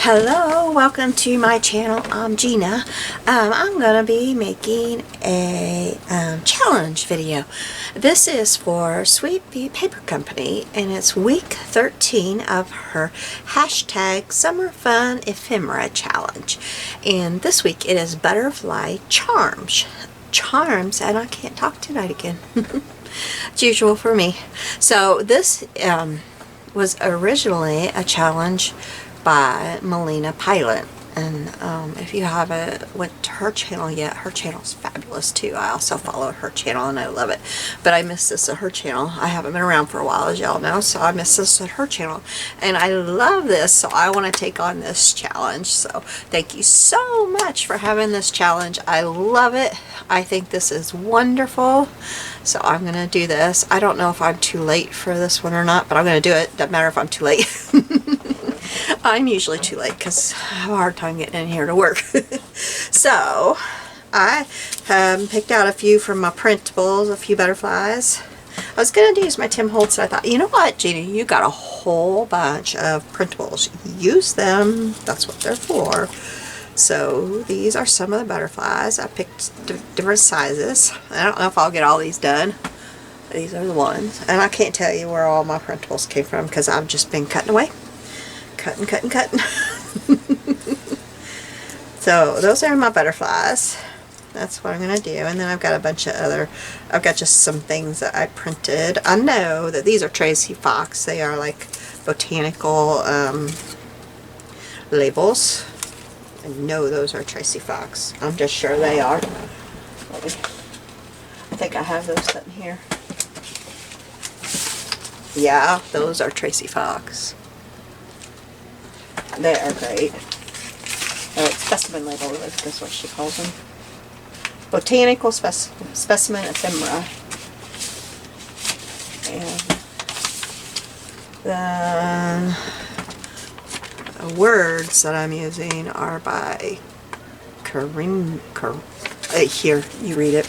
Hello, welcome to my channel. I'm Gina. I'm going to be making a challenge video. This is for Sweet Bee Paper Company, and it's week 13 of her hashtag Summer Fun Ephemera challenge. And this week it is butterfly charms, and I can't talk tonight again. It's usual for me. So this was originally a challenge by Melina Pilot, and if you haven't went to her channel yet, her channel's fabulous too. I also follow her channel and I love it, but I missed this at her channel. I haven't been around for a while, as y'all know, so I missed this at her channel, and I love this, so I want to take on this challenge. So thank you so much for having this challenge. I love it. I think this is wonderful, so I'm gonna do this. I don't know if I'm too late for this one or not, but I'm gonna do it. Doesn't matter if I'm too late. I'm usually too late because I have a hard time getting in here to work. So I picked out a few from my printables, a few butterflies. I was going to use my Tim Holtz, and I thought, you know what, Gina, you got a whole bunch of printables. Use them. That's what they're for. So these are some of the butterflies. I picked different sizes. I don't know if I'll get all these done. These are the ones. And I can't tell you where all my printables came from because I've just been cutting away. Cutting. So those are my butterflies. That's what I'm going to do. And then I've got a bunch of I've got just some things that I printed. I know that these are Tracy Fox. They are like botanical labels. I know those are Tracy Fox. I'm just sure they are. I think I have those sitting here. Yeah, those are Tracy Fox. They are great. Specimen label, I think that's what she calls them. Botanical specimen ephemera. And the words that I'm using are by Karim. Here, you read it.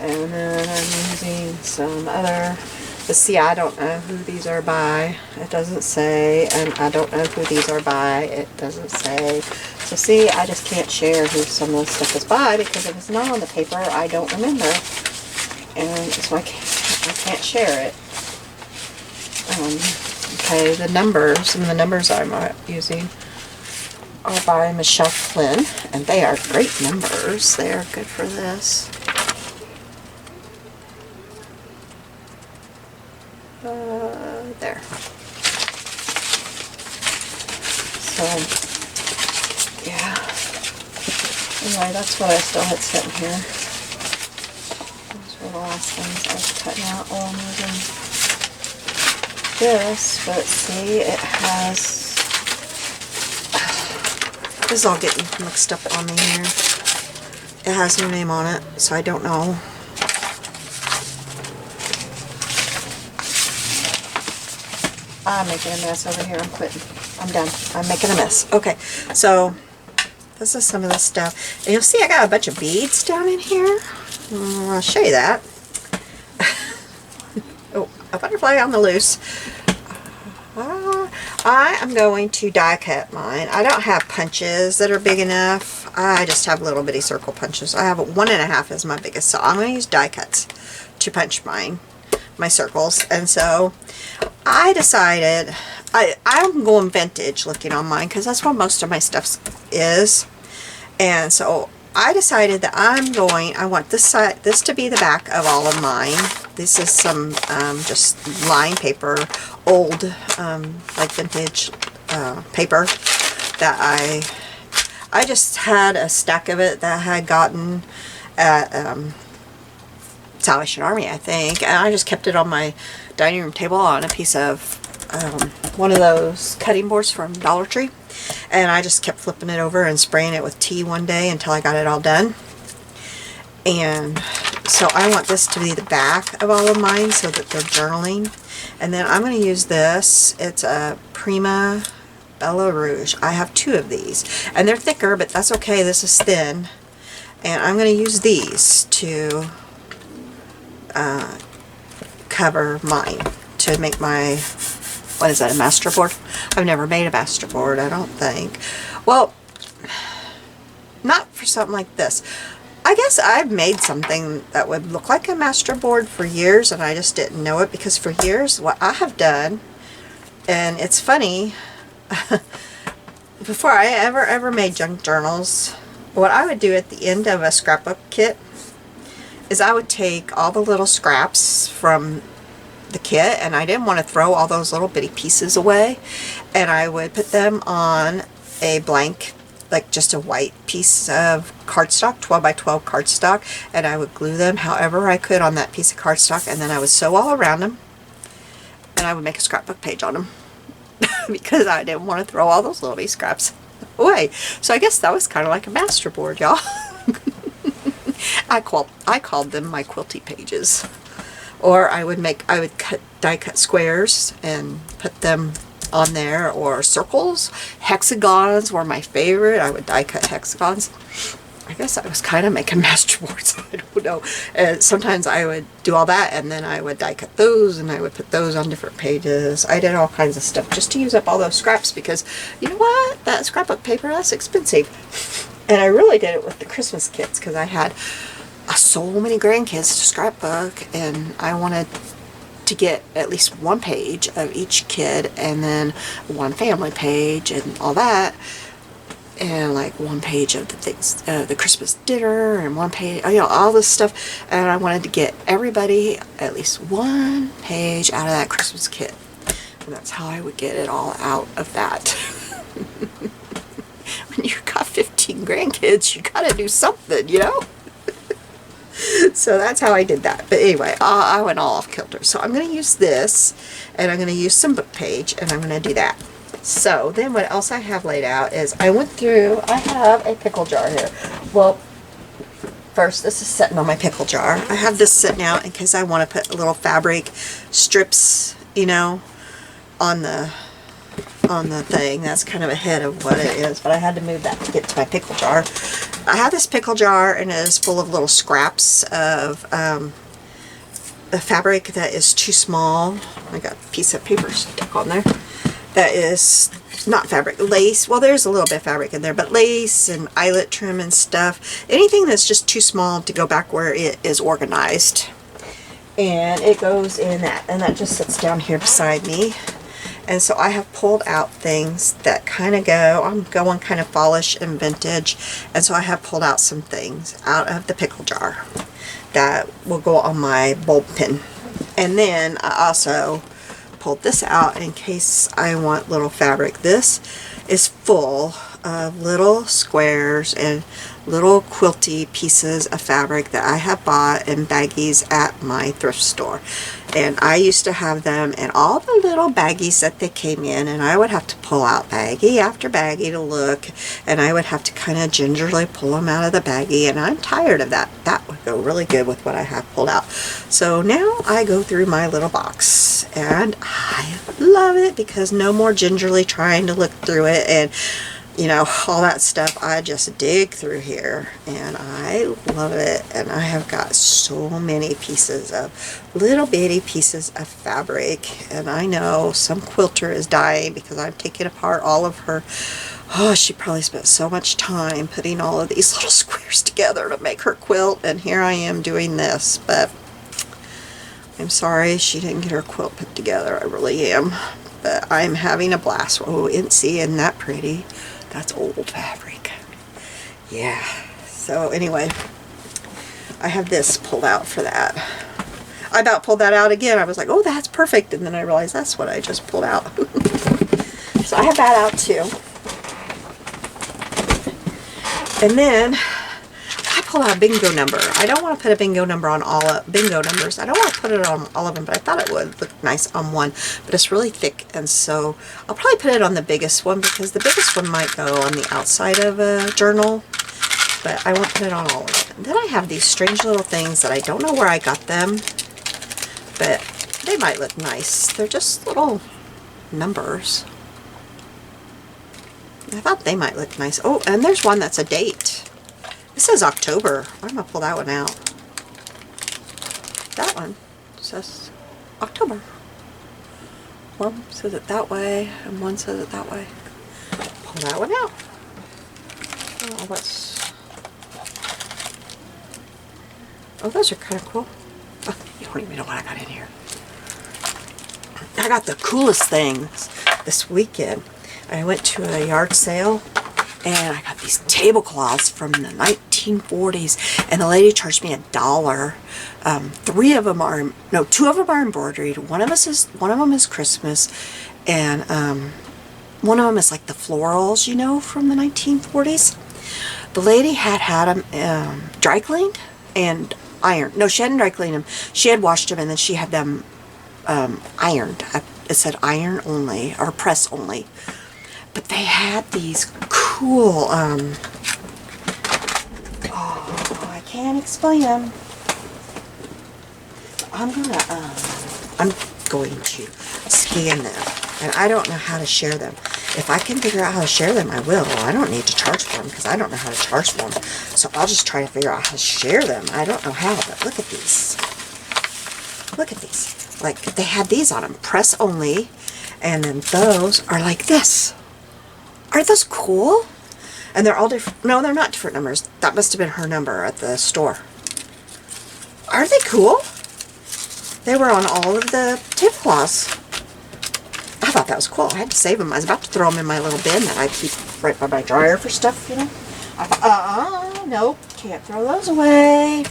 And then I'm using some other, but see, I don't know who these are by. It doesn't say, and I don't know who these are by. It doesn't say. So see, I just can't share who some of this stuff is by because if it's not on the paper, I don't remember. And so I can't share it. Okay, the numbers, some of the numbers I'm using are by Michelle Flynn, and they are great numbers. They are good for this. There. So, yeah. Anyway, that's what I still had sitting here. Those were the last things I was cutting out while I'm moving this. But see, it has... This is all getting mixed up on me here. It has no name on it, so I don't know. I'm making a mess over here. I'm quitting. I'm done. I'm making a mess. Okay, so this is some of the stuff. And you'll see I got a bunch of beads down in here. I'll show you that. Oh, a butterfly on the loose. I am going to die cut mine. I don't have punches that are big enough. I just have little bitty circle punches. I have 1.5 is my biggest, so I'm going to use die cuts to punch my circles. And so I decided I'm going vintage looking on mine because that's what most of my stuff is. And so I decided that I want this to be the back of all of mine. This is some just line paper, old like vintage paper that I just had a stack of it that I had gotten at Salvation Army, I think, and I just kept it on my dining room table on a piece of one of those cutting boards from Dollar Tree, and I just kept flipping it over and spraying it with tea one day until I got it all done. And so I want this to be the back of all of mine so that they're journaling. And then I'm going to use this. It's a Prima Bella Rouge. I have 2 of these, and they're thicker, but that's okay. This is thin, and I'm going to use these to cover mine, to make my, what is that, a master board? I've never made a master board, I don't think. Well, not for something like this. I guess I've made something that would look like a master board for years, and I just didn't know it, because for years what I have done, and it's funny, before I ever made junk journals, what I would do at the end of a scrapbook kit is I would take all the little scraps from the kit, and I didn't want to throw all those little bitty pieces away, and I would put them on a blank, like just a white piece of cardstock, 12 by 12 cardstock, and I would glue them however I could on that piece of cardstock, and then I would sew all around them, and I would make a scrapbook page on them because I didn't want to throw all those little bitty scraps away. So I guess that was kind of like a master board, y'all. I called them my quilty pages. Or I would die cut squares and put them on there, or circles. Hexagons were my favorite. I would die cut hexagons. I guess I was kind of making master boards. I don't know. Sometimes I would do all that, and then I would die cut those, and I would put those on different pages. I did all kinds of stuff just to use up all those scraps, because you know what? That scrapbook paper, that's expensive. And I really did it with the Christmas kits, because I had so many grandkids to scrapbook, and I wanted to get at least one page of each kid, and then one family page and all that, and like one page of the things, the Christmas dinner, and one page, you know, all this stuff. And I wanted to get everybody at least one page out of that Christmas kit, and that's how I would get it all out of that. When you got 15 grandkids, you gotta do something, you know. So that's how I did that. But anyway, I went all off kilter. So I'm going to use this, and I'm going to use some book page, and I'm going to do that. So then what else I have laid out is I went through, I have a pickle jar here. Well, first, this is sitting on my pickle jar. I have this sitting out in case I want to put little fabric strips, you know, on the thing. That's kind of ahead of what it is, but I had to move that to get to my pickle jar. I have this pickle jar, and it is full of little scraps of the fabric that is too small. I got a piece of paper stuck on there. That is not fabric, lace. Well, there's a little bit of fabric in there, but lace and eyelet trim and stuff. Anything that's just too small to go back where it is organized. And it goes in that, and that just sits down here beside me. And so I have pulled out things that kind of go, I'm going kind of fallish and vintage, and so I have pulled out some things out of the pickle jar that will go on my bulb pin. And then I also pulled this out in case I want little fabric. This is full of little squares and little quilty pieces of fabric that I have bought in baggies at my thrift store. And I used to have them in all the little baggies that they came in, and I would have to pull out baggie after baggie to look, and I would have to kind of gingerly pull them out of the baggie, and I'm tired of that. That would go really good with what I have pulled out. So now I go through my little box, and I love it because no more gingerly trying to look through it and, you know, all that stuff. I just dig through here, and I love it. And I have got so many pieces of little bitty pieces of fabric, and I know some quilter is dying because I'm taking apart all of her. Oh, she probably spent so much time putting all of these little squares together to make her quilt, and here I am doing this. But I'm sorry she didn't get her quilt put together. I really am. But I'm having a blast. Oh, and see, isn't that pretty? That's old fabric. Yeah. So anyway, I have this pulled out for that. I about pulled that out again. I was like, oh, that's perfect. And then I realized that's what I just pulled out. So I have that out too. And then I pulled out a bingo number. I don't want to put a bingo number on all of bingo numbers. I don't want to put it on all of them, but I thought it would look nice on one. But it's really thick, and so I'll probably put it on the biggest one because the biggest one might go on the outside of a journal, but I won't put it on all of it. And then I have these strange little things that I don't know where I got them, but they might look nice. They're just little numbers. I thought they might look nice. Oh, and there's one that's a date. This says October. I'm going to pull that one out. That one says October. One says it that way, and one says it that way. Pull that one out. Oh, those are kind of cool. Oh, you don't even know what I got in here. I got the coolest things this weekend. I went to a yard sale and I got these tablecloths from the 1940s, and the lady charged me $1. Two of them are embroidered. One of them is Christmas, and one of them is like the florals, you know, from the 1940s. The lady had them dry cleaned and ironed. No, she hadn't dry cleaned them. She had washed them, and then she had them ironed. It said iron only, or press only. But they had these cool, I can't explain them. I'm going to scan them, and I don't know how to share them. If I can figure out how to share them, I will. I don't need to charge for them, because I don't know how to charge for them. So I'll just try to figure out how to share them. I don't know how, but look at these. Look at these. Like, they had these on them, press only, and then those are like this. Aren't those cool? And they're all different. No, they're not different numbers. That must have been her number at the store. Aren't they cool? They were on all of the tablecloths. I thought that was cool. I had to save them. I was about to throw them in my little bin that I keep right by my dryer for stuff, you know. I thought, nope, can't throw those away.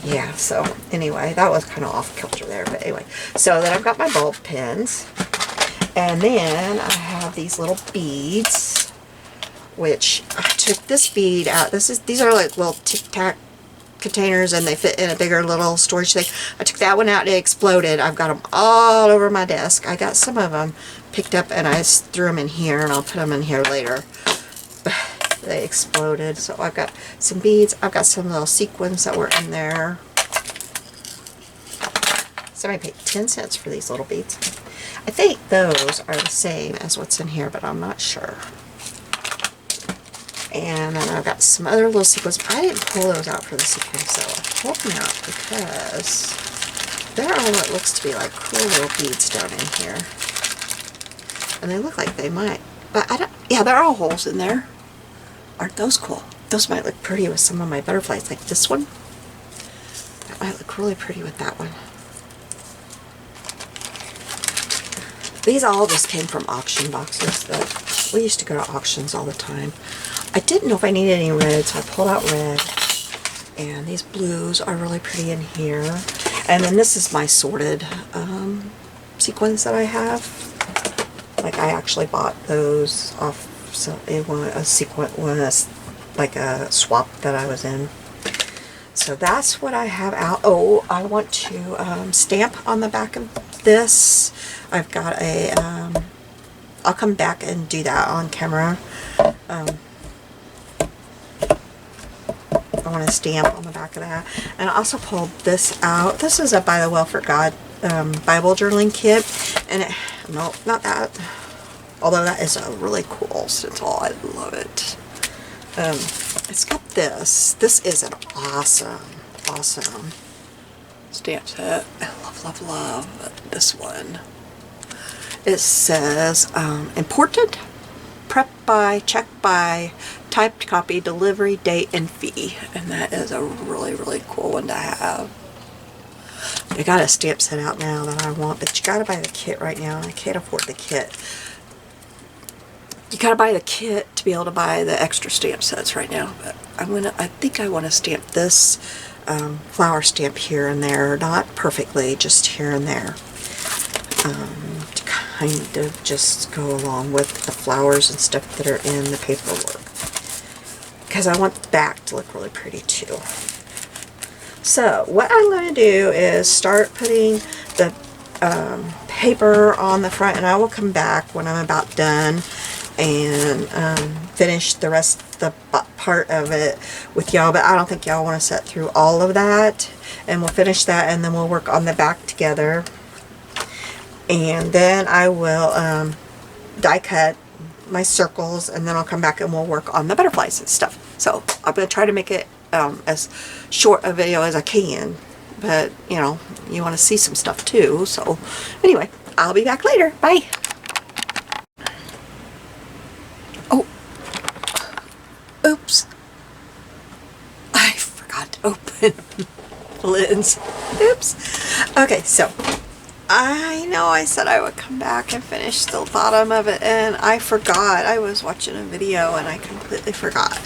Yeah, so anyway, that was kind of off kilter there. But anyway, so then I've got my bulb pins. And then I have these little beads, which I took this bead out. These are like little Tic Tac containers, and they fit in a bigger little storage thing. I took that one out and it exploded. I've got them all over my desk. I got some of them picked up and I threw them in here, and I'll put them in here later. They exploded. So I've got some beads. I've got some little sequins that were in there. Somebody paid 10 cents for these little beads. I think those are the same as what's in here, but I'm not sure. And then I've got some other little sequins. I didn't pull those out for the sequins, so I pulled them out because there are what looks to be like cool little beads down in here. And they look like they might, but I don't, yeah, there are all holes in there. Aren't those cool? Those might look pretty with some of my butterflies, like this one. That might look really pretty with that one. These all just came from auction boxes that we used to go to auctions all the time. I didn't know if I needed any red, so I pulled out red. And these blues are really pretty in here. And then this is my sorted sequins that I have. Like, I actually bought those off, so it was a sequin, was like a swap that I was in. So that's what I have out. Oh, I want to stamp on the back of this. I've got a, I'll come back and do that on camera. I want to stamp on the back of that. And I also pulled this out. This is a By the Well for God Bible journaling kit. And it, no, not that. Although that is a really cool stencil. I love it. It's got this. This is an awesome stamp set. I love this one. It says, imported, prep by, checked by, typed copy, delivery, date, and fee. And that is a really cool one to have. I got a stamp set out now that I want, but you gotta buy the kit right now, and I can't afford the kit. You gotta buy the kit to be able to buy the extra stamp sets right now. But I think I want to stamp this flower stamp here and there, not perfectly, just here and there. To kind of just go along with the flowers and stuff that are in the paperwork. Because I want the back to look really pretty too. So what I'm going to do is start putting the paper on the front, and I will come back when I'm about done and finish the rest of the part of it with y'all, but I don't think y'all want to sit through all of that. And we'll finish that, and then we'll work on the back together. And then I will die cut my circles, and then I'll come back and we'll work on the butterflies and stuff. So I'm going to try to make it as short a video as I can, but you know, you want to see some stuff too. So anyway, I'll be back later. Bye. Oh, oops. I forgot to open the lids. Oops. Okay, so I know I said I would come back and finish the bottom of it, and I forgot. I was watching a video and I completely forgot.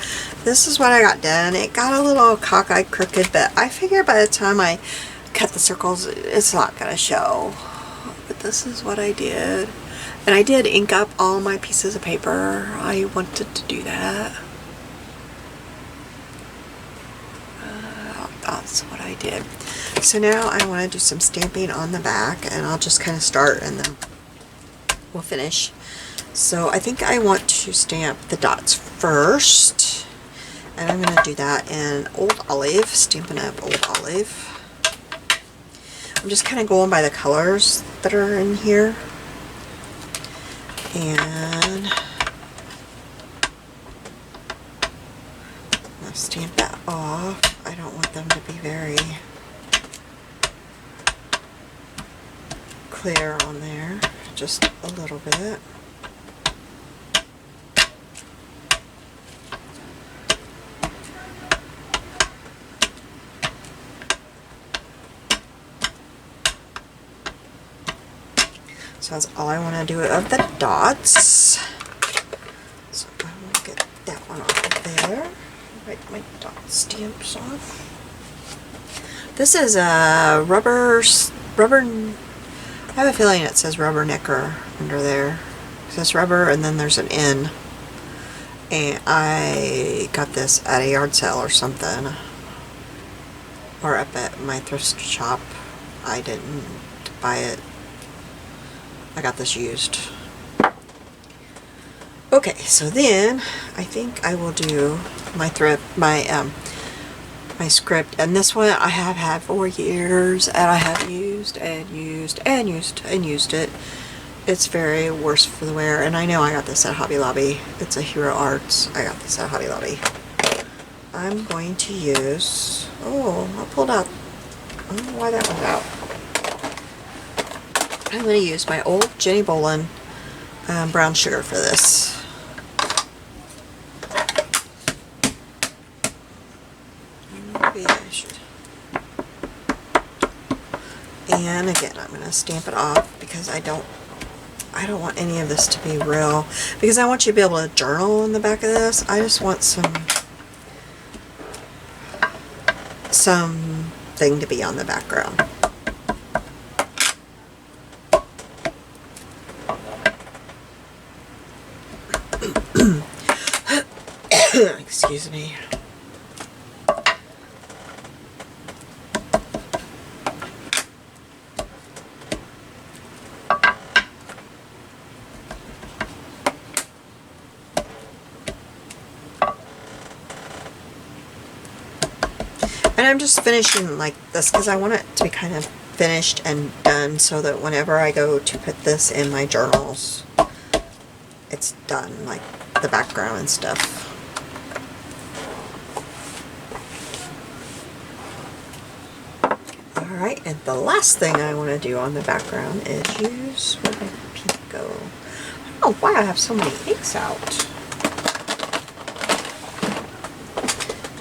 This is what I got done. It got a little cockeyed crooked, but I figure by the time I cut the circles, it's not going to show. But this is what I did. And I did ink up all my pieces of paper. I wanted to do that. That's what I did. So now I want to do some stamping on the back, and I'll just kind of start and then we'll finish. So I think I want to stamp the dots first, and I'm going to do that in Old Olive, Stampin' Up! Old Olive. I'm just kind of going by the colors that are in here, and I'll stamp that off. I don't want them to be very clear on there, just a little bit. So that's all I want to do of the dots. So I will get that one off of there. Wipe my dot stamps off. This is a rubber. I have a feeling it says rubbernecker under there. It says rubber, and then there's an N. And I got this at a yard sale or something, or up at my thrift shop. I didn't buy it. I got this used. Okay, so then I think I will do my my script, and this one I have had for years, and I have used and used and used and used it. It's very worse for the wear, and I know I got this at Hobby Lobby. It's a Hero Arts. I got this at Hobby Lobby. I'm going to use, I pulled out, I don't know why that one's out. I'm going to use my old Jenny Bolin brown sugar for this. Maybe I should. And again, I'm going to stamp it off because I don't want any of this to be real, because I want you to be able to journal on the back of this. I just want something to be on the background. Excuse me. And I'm just finishing like this because I want it to be kind of finished and done, so that whenever I go to put this in my journals, it's done, like the background and stuff. Alright, and the last thing I want to do on the background is use, where did the pink go? I don't know why I have so many inks out.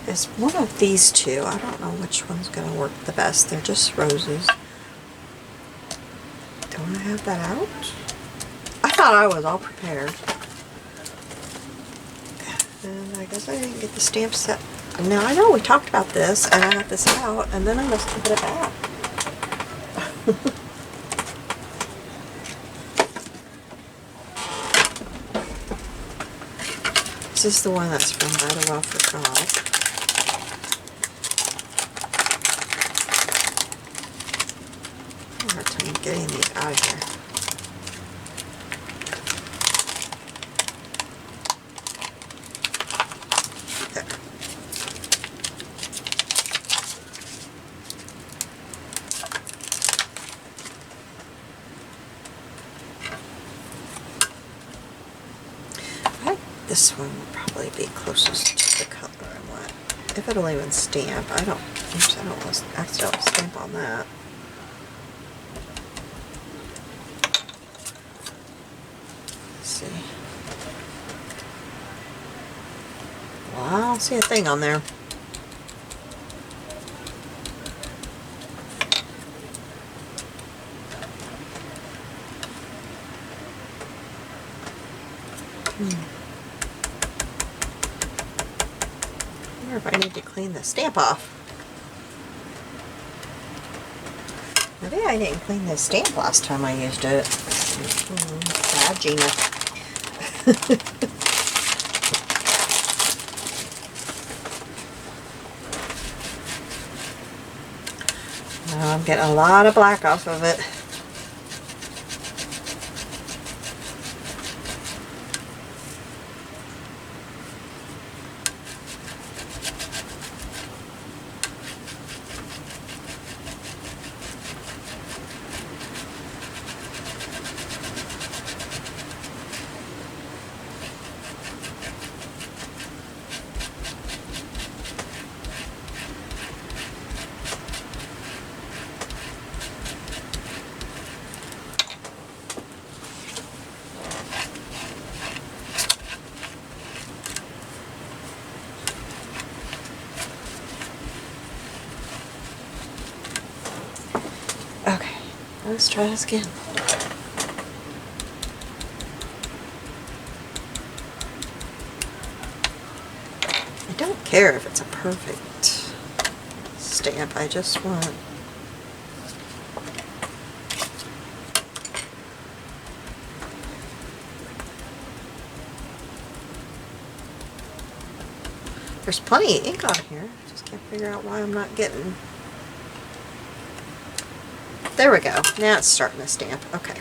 It's one of these two. I don't know which one's going to work the best. They're just roses. Don't I have that out? I thought I was all prepared. And I guess I didn't get the stamp set. Now I know we talked about this, and I got this out, and then I must have put it back. This is the one that's from By the Well for God. I have a hard time getting these out of here. This one will probably be closest to the color I want. If it'll even stamp, I don't Oops, I don't want to accidentally stamp on that. Let's see. Well, I don't see a thing on there. I wonder if I need to clean the stamp off. Maybe I didn't clean the stamp last time I used it. Bad Gina. I'm getting a lot of black off of it. Okay, let's try this again. I don't care if it's a perfect stamp, I just want there's plenty of ink on here. I just can't figure out why I'm not getting. There we go. Now it's starting to stamp. Okay.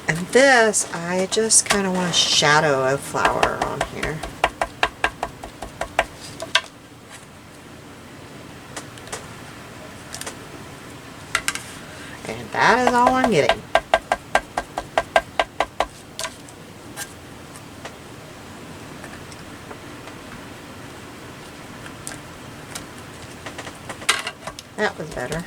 And this, I just kind of want to shadow a flower on here. And that is all I'm getting. That was better.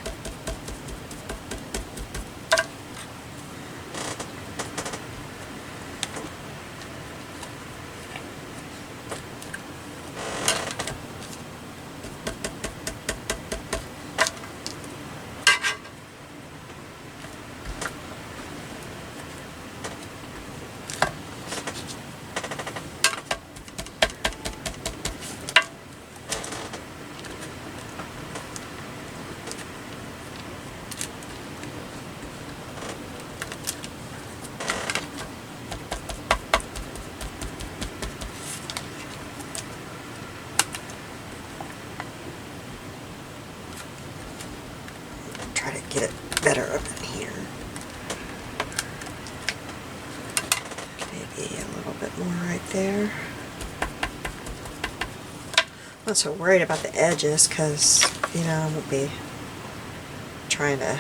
Try to get it better up in here. Maybe a little bit more right there. I'm not so worried about the edges because, you know, I won't be trying to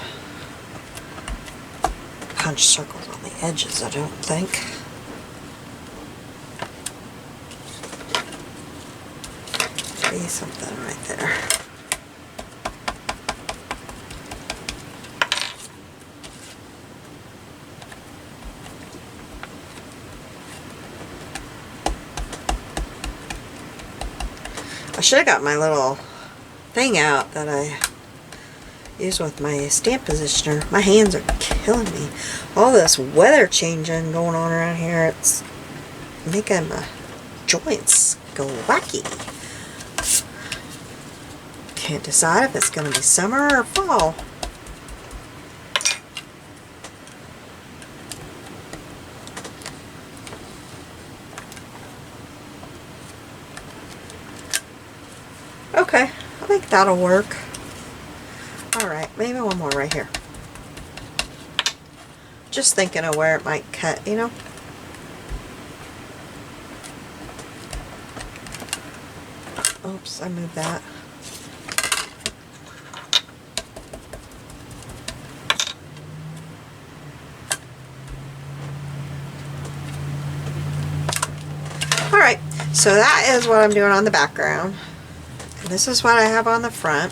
punch circles on the edges, I don't think. Maybe something right there. I should have got my little thing out that I use with my stamp positioner. My hands are killing me. All this weather changing going on around here, it's making my joints go wacky. Can't decide if it's going to be summer or fall. Okay, I think that'll work. Alright, maybe one more right here. Just thinking of where it might cut, you know? Oops, I moved that. Alright, so that is what I'm doing on the background. And this is what I have on the front.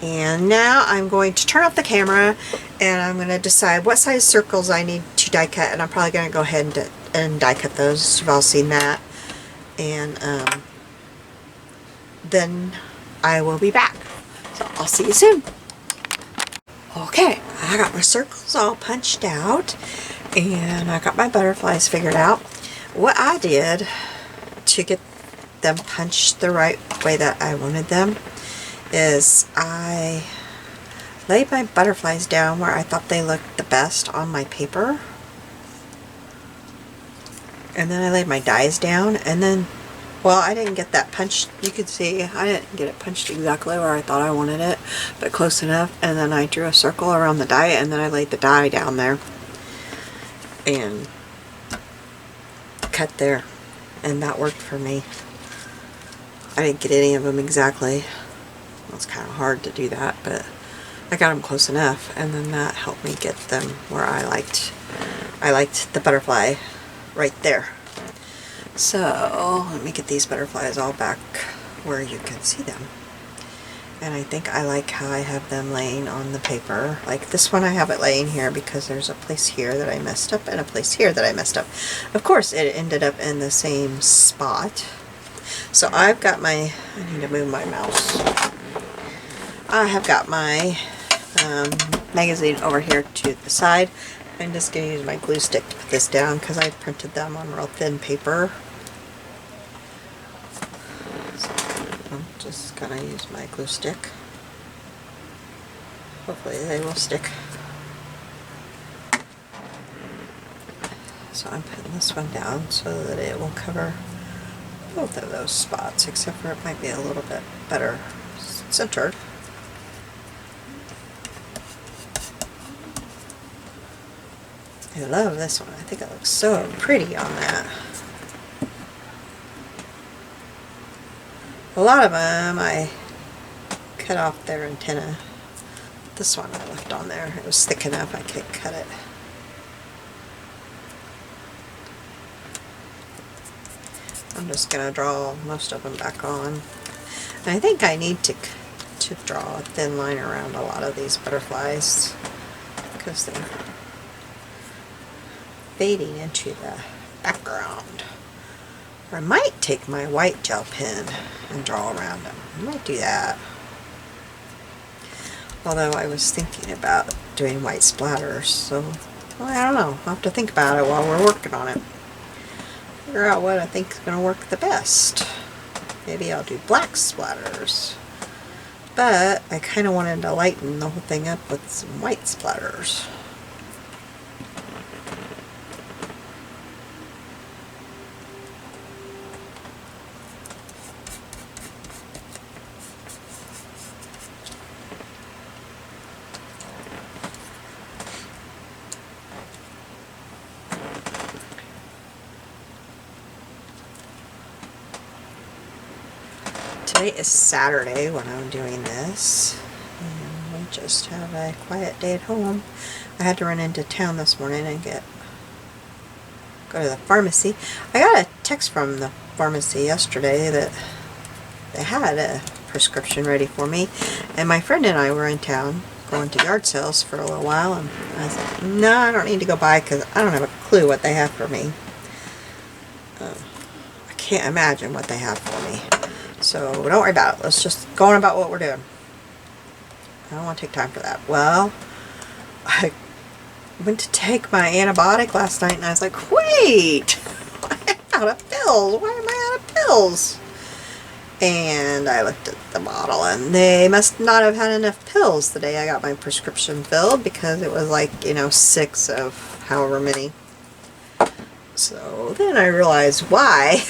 And now I'm going to turn off the camera and I'm going to decide what size circles I need to die cut, and I'm probably going to go ahead and die cut those. You've all seen that. And then I will be back. So I'll see you soon. Okay, I got my circles all punched out and I got my butterflies figured out. What I did to get them punched the right way that I wanted them is I laid my butterflies down where I thought they looked the best on my paper, and then I laid my dies down, and then, well, I didn't get that punched. You can see I didn't get it punched exactly where I thought I wanted it, but close enough. And then I drew a circle around the die, and then I laid the die down there and cut there, and that worked for me. I didn't get any of them exactly. It was kind of hard to do that, but I got them close enough, and then that helped me get them where I liked the butterfly right there. So let me get these butterflies all back where you can see them. And I think I like how I have them laying on the paper. Like this one, I have it laying here because there's a place here that I messed up and a place here that I messed up. Of course, it ended up in the same spot. So I've got my, I need to move my mouse. I have got my magazine over here to the side. I'm just going to use my glue stick to put this down because I printed them on real thin paper. So I'm just going to use my glue stick. Hopefully they will stick. So I'm putting this one down so that it will cover both of those spots, except for it might be a little bit better centered. I love this one. I think it looks so pretty on that. A lot of them I cut off their antenna. This one I left on there. It was thick enough I could cut it. I'm just going to draw most of them back on. And I think I need to draw a thin line around a lot of these butterflies because they're fading into the background. Or I might take my white gel pen and draw around them. I might do that. Although I was thinking about doing white splatters, so well, I don't know. I'll have to think about it while we're working on it. Figure out what I think is going to work the best. Maybe I'll do black splatters. But I kind of wanted to lighten the whole thing up with some white splatters. Today is Saturday when I'm doing this, and we just have a quiet day at home. I had to run into town this morning and go to the pharmacy. I got a text from the pharmacy yesterday that they had a prescription ready for me, and my friend and I were in town going to yard sales for a little while, and I was like, no, I don't need to go by because I don't have a clue what they have for me. I can't imagine what they have for me. So don't worry about it. Let's just go on about what we're doing. I don't want to take time for that. Well, I went to take my antibiotic last night and I was like, wait, I'm out of pills. Why am I out of pills? And I looked at the bottle and they must not have had enough pills the day I got my prescription filled, because it was like, 6 of however many. So then I realized why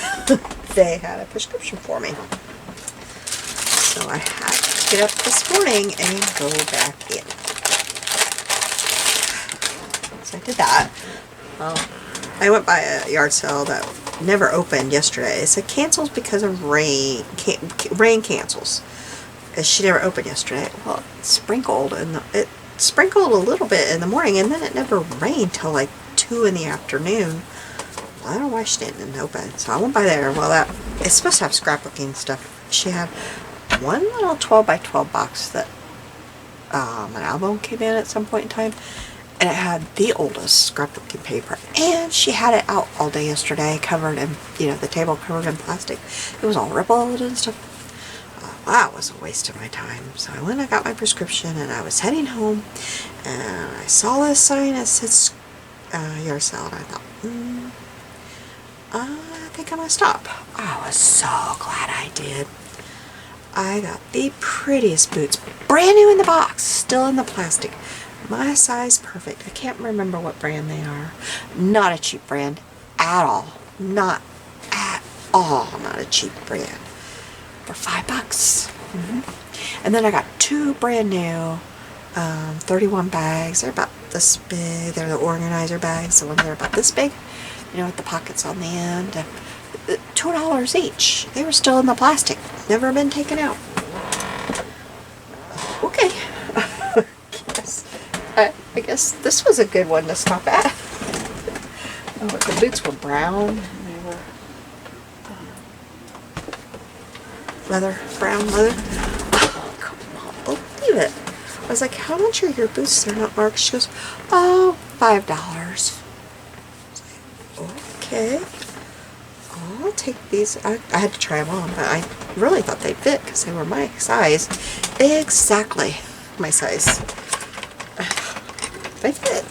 they had a prescription for me. So I had to get up this morning and go back in. So I did that. Well, I went by a yard sale that never opened yesterday. It said cancels because of rain. Rain cancels. She never opened yesterday. Well, it sprinkled, and it sprinkled a little bit in the morning, and then it never rained till like 2 in the afternoon. I don't know why she didn't open. So I went by there. Well, it's supposed to have scrapbooking stuff. She had one little 12 by 12 box that an album came in at some point in time. And it had the oldest scrapbooking paper. And she had it out all day yesterday, covered in, the table covered in plastic. It was all rippled and stuff. That was a waste of my time. So I went and got my prescription, and I was heading home, and I saw this sign that said yard sale, and I thought, I think I'm going to stop. I was so glad I did. I got the prettiest boots, brand new in the box, still in the plastic. My size perfect. I can't remember what brand they are. Not a cheap brand at all. Not at all. Not a cheap brand. For $5. And then I got two brand new 31 bags. They're about this big. They're the organizer bags. The ones that are about this big. With the pockets on the end. $2 each. They were still in the plastic. Never been taken out. Okay. I guess this was a good one to stop at. Oh, but the boots were brown. They were brown leather. Oh, come on, believe it. I was like, how much are your boots? They're not marked. She goes, oh, $5. Okay. I'll take these. I had to try them on, but I really thought they'd fit because they were my size. Exactly my size. They fit.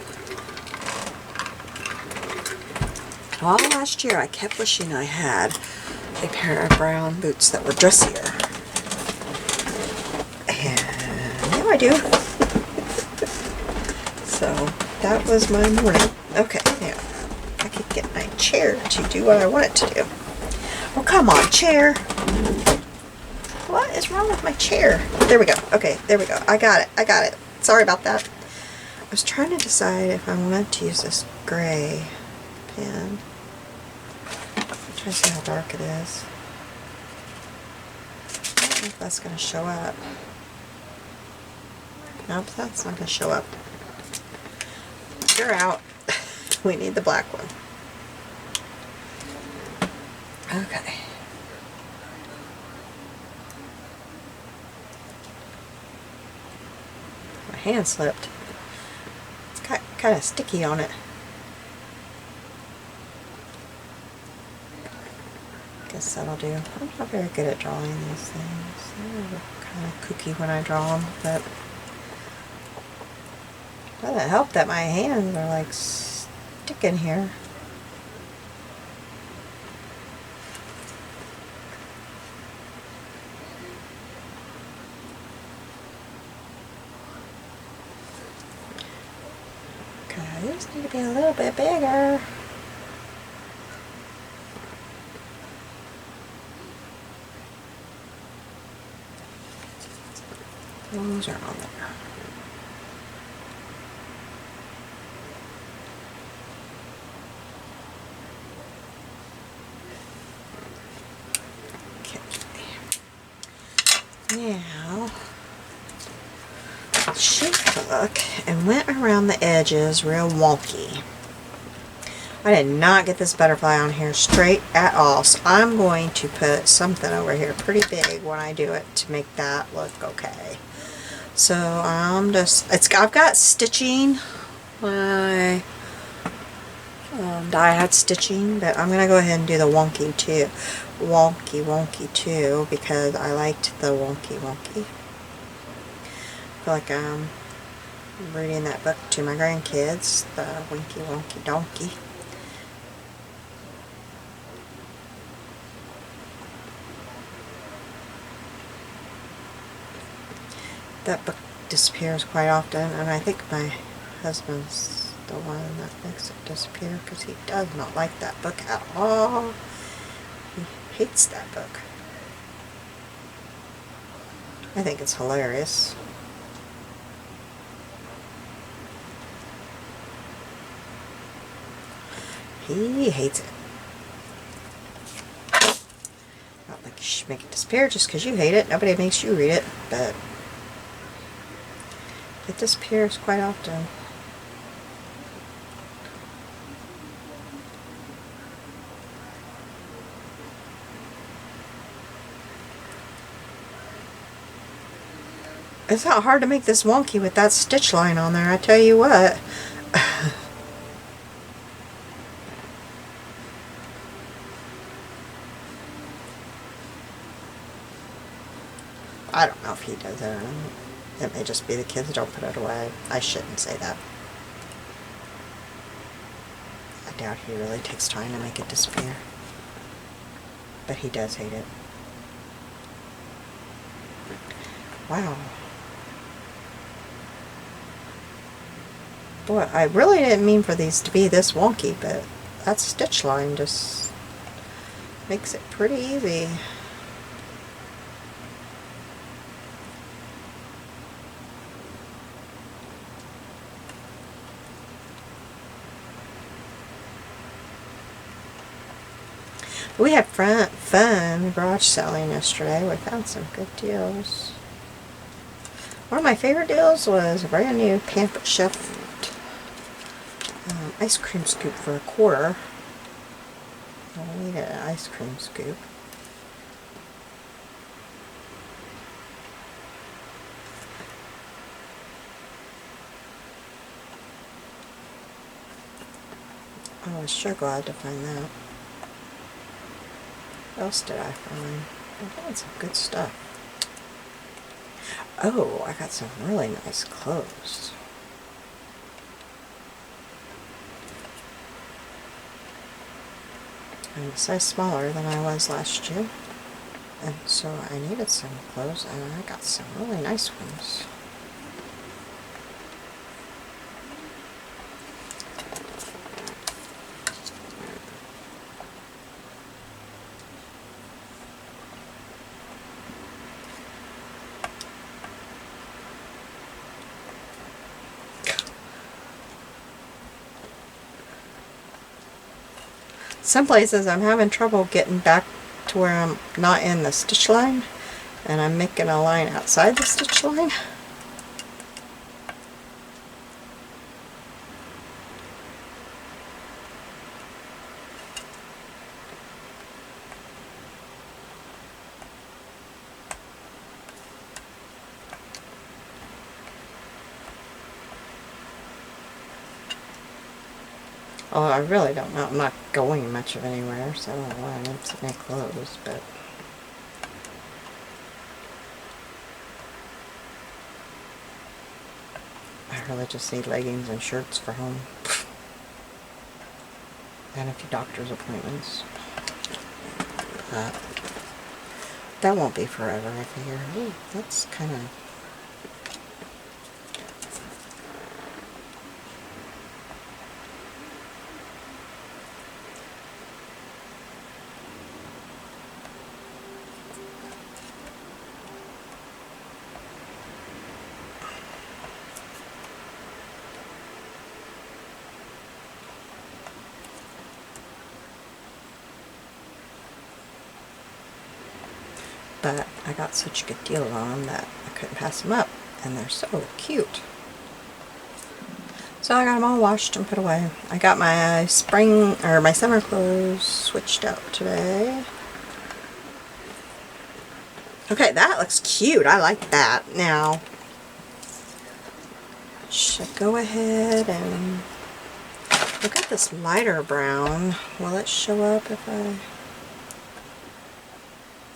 And all last year I kept wishing I had a pair of brown boots that were dressier. And now I do. So that was my morning. Okay, now I could get my chair to do what I want it to do. Oh, come on, chair. What is wrong with my chair? There we go. Okay, there we go. I got it. Sorry about that. I was trying to decide if I wanted to use this gray pen. I'm trying to see how dark it is. I don't know if that's going to show up. Nope, that's not going to show up. You're out. We need the black one. Okay. My hand slipped. Kind of sticky on it. Guess that'll do. I'm not very good at drawing these things. They're kind of kooky when I draw them, but it doesn't help that my hands are like sticking here. These need to be a little bit bigger. Those are on there. Okay. Now, she took and went around the edges real wonky. I did not get this butterfly on here straight at all, so I'm going to put something over here pretty big when I do it to make that look okay. So I'm just, I've got stitching. I die had stitching, but I'm going to go ahead and do the wonky too, because I liked the wonky. I feel like I'm reading that book to my grandkids, the Winky Wonky Donkey. That book disappears quite often, and I think my husband's the one that makes it disappear because he does not like that book at all. He hates that book. I think it's hilarious. He hates it. Not like you should make it disappear just because you hate it. Nobody makes you read it, but it disappears quite often. It's not hard to make this wonky with that stitch line on there, I tell you what. I don't know if he does it or not. It may just be the kids don't put it away. I shouldn't say that. I doubt he really takes time to make it disappear. But he does hate it. Wow. Boy, I really didn't mean for these to be this wonky, but that stitch line just makes it pretty easy. We had fun garage selling yesterday. We found some good deals. One of my favorite deals was a brand new Pampered Chef ice cream scoop for $1. I needed an ice cream scoop. I was sure glad to find that. What else did I find? I found some good stuff. Oh, I got some really nice clothes. I'm a size smaller than I was last year, and so I needed some clothes, and I got some really nice ones. Some places I'm having trouble getting back to where I'm not in the stitch line, and I'm making a line outside the stitch line. Oh, I really don't know. I'm not going much of anywhere, so I don't know why I need so many clothes, but I really just need leggings and shirts for home. And a few doctor's appointments. That won't be forever, I figure. Ooh, that's kind of... But I got such a good deal on them that I couldn't pass them up, and they're so cute. So I got them all washed and put away. I got my spring or my summer clothes switched out today. Okay, that looks cute. I like that. Now, should go ahead and look at this lighter brown. Will it show up if I...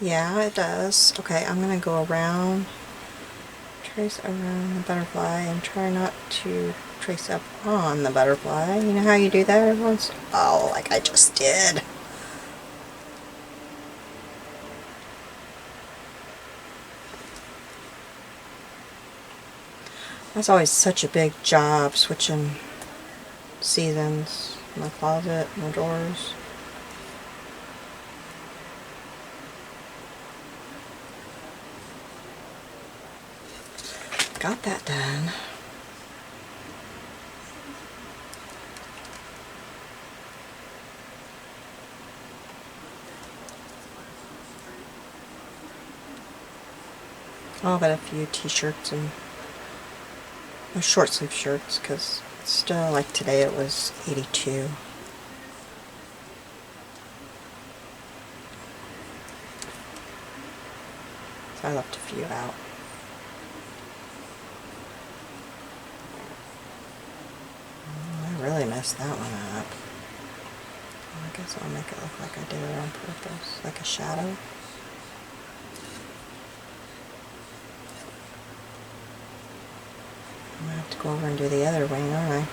Yeah, it does. Okay, I'm going to go around, trace around the butterfly, and try not to trace up on the butterfly. You know how you do that every once? Oh, like I just did. That's always such a big job, switching seasons in my closet, my drawers. Got that done. I'll have a few t-shirts and short sleeve shirts, because still, like today it was 82. So I left a few out. really messed that one up. Well, I guess I'll make it look like I did it on purpose, like a shadow. I'm going to have to go over and do the other wing, aren't I?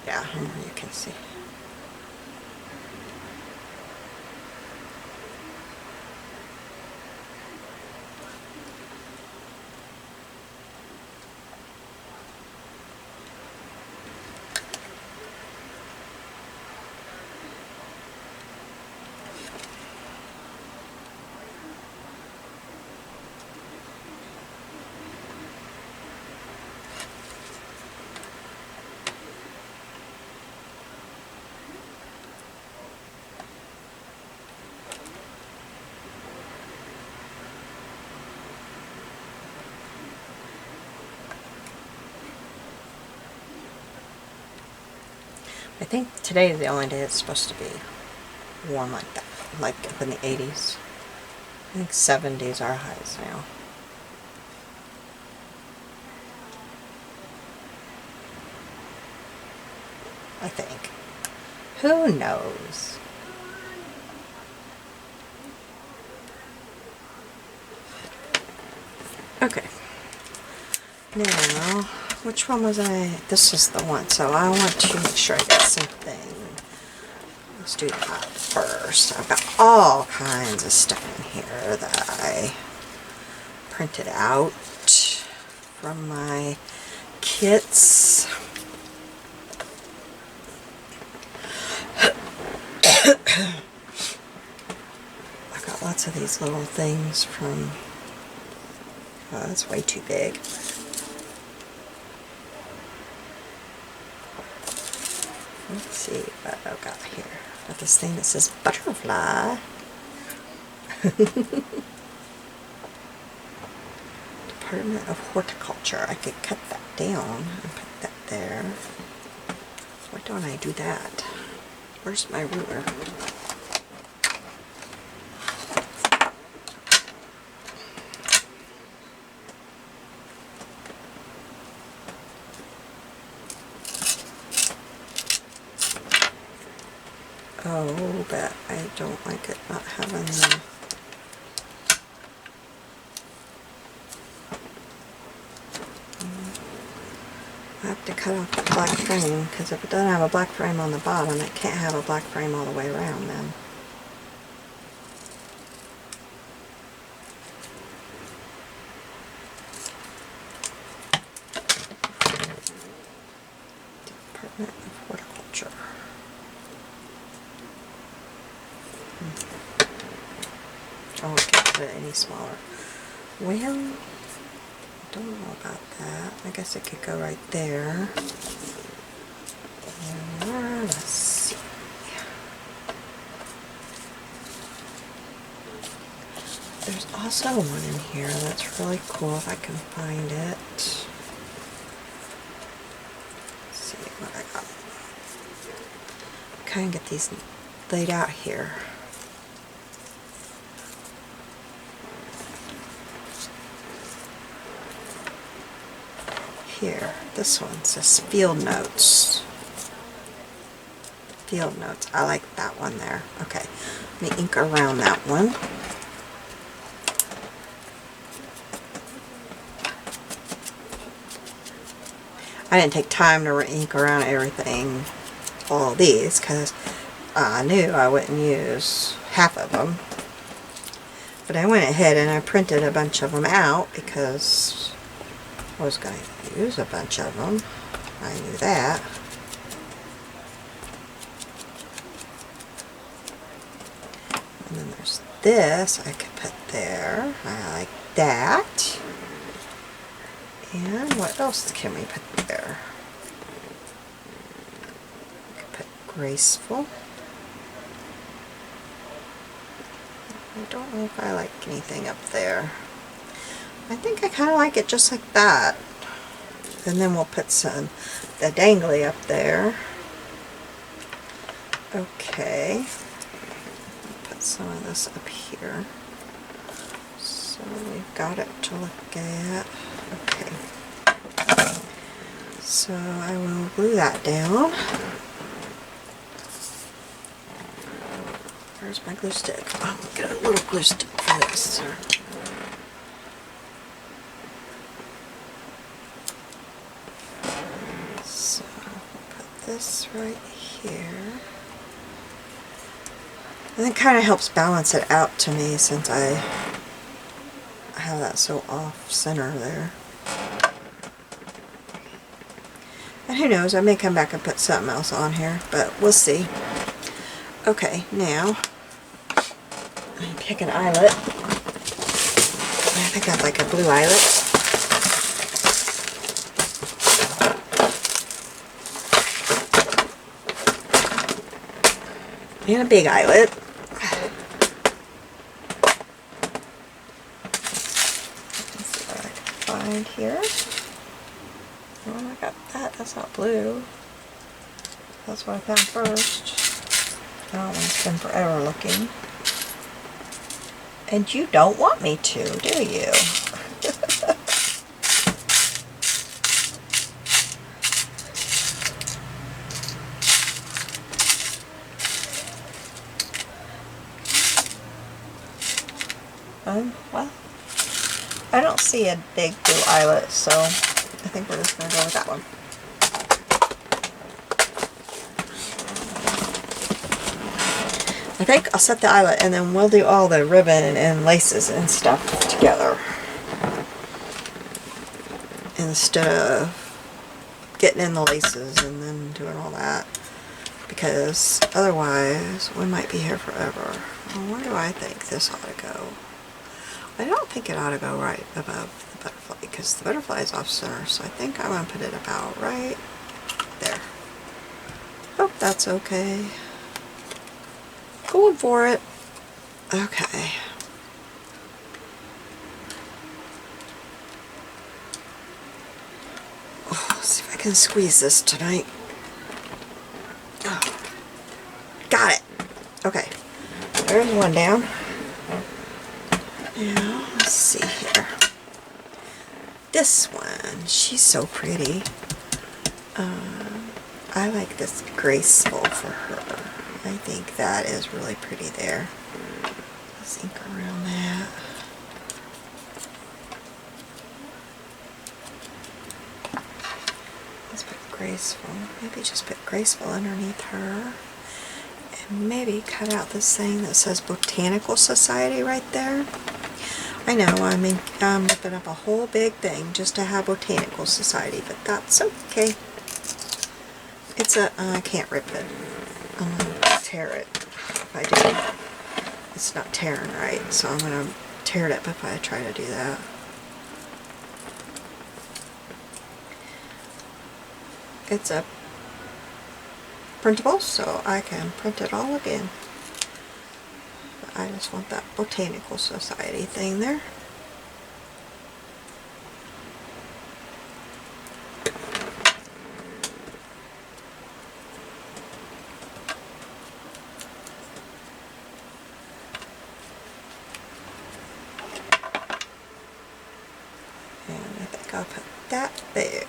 Yeah, you can see. I think today is the only day it's supposed to be warm like that, like up in the 80s. I think 70s are highs now. I think. Who knows? Okay. Now, which one was I? This is the one, so I want to make sure I get something. Let's do that first. I've got all kinds of stuff in here that I printed out from my kits. I've got lots of these little things from, oh, that's way too big. Let's see what I've got here. Got this thing that says butterfly. Department of Horticulture. I could cut that down and put that there. Why don't I do that? Where's my ruler? Oh, but I don't like it not having the... I have to cut off the black frame, because if it doesn't have a black frame on the bottom, it can't have a black frame all the way around then. Department of Horticulture. Oh, I can't put it any smaller. Well, I don't know about that. I guess it could go right there. Let's see. There's also one in here that's really cool if I can find it. Let's see what I got. Kind of get these laid out here. Here, this one says Field Notes. Field Notes. I like that one there. Okay, let me ink around that one. I didn't take time to ink around everything, all of these, because I knew I wouldn't use half of them. But I went ahead and I printed a bunch of them out because I was going to use a bunch of them. I knew that. And then there's this I could put there. I like that. And what else can we put there? We could put graceful. I don't know if I like anything up there. I think I kind of like it just like that. And then we'll put some the dangly up there. Okay. Put some of this up here. So we've got it to look at. Okay. So I will glue that down. Where's my glue stick? Oh, get a little glue stick for this. So put this right here. And it kind of helps balance it out to me since I have that so off center there. And who knows, I may come back and put something else on here, but we'll see. Okay, now I pick an eyelet. I think I'd like a blue eyelet. And a big eyelet. Let's see what I can find here. Oh, I got that. That's not blue. That's what I found first. I don't want to spend forever looking. And you don't want me to, do you? Well, I don't see a big blue eyelet, so I think we're just going to go with that one. I think I'll set the eyelet and then we'll do all the ribbon and laces and stuff together. Instead of getting in the laces and then doing all that. Because otherwise we might be here forever. Well, where do I think this ought to go? I don't think it ought to go right above the butterfly because the butterfly is off center, so I think I'm going to put it about right there. Hope that's okay. Going for it. Okay. Oh, let's see if I can squeeze this tonight. Oh, got it. Okay. There's one down. Now, let's see here. This one, she's so pretty. I like this graceful for her. I think that is really pretty there. Let's ink around that. Let's put graceful. Maybe just put graceful underneath her. And maybe cut out this thing that says Botanical Society right there. I know, I mean, I'm ripping up a whole big thing just to have Botanical Society, but that's okay. It's a, I can't rip it. I'm going to tear it if I do. It's not tearing right, so I'm going to tear it up if I try to do that. It's a printable, so I can print it all again. But I just want that Botanical Society thing there. I'll put that there.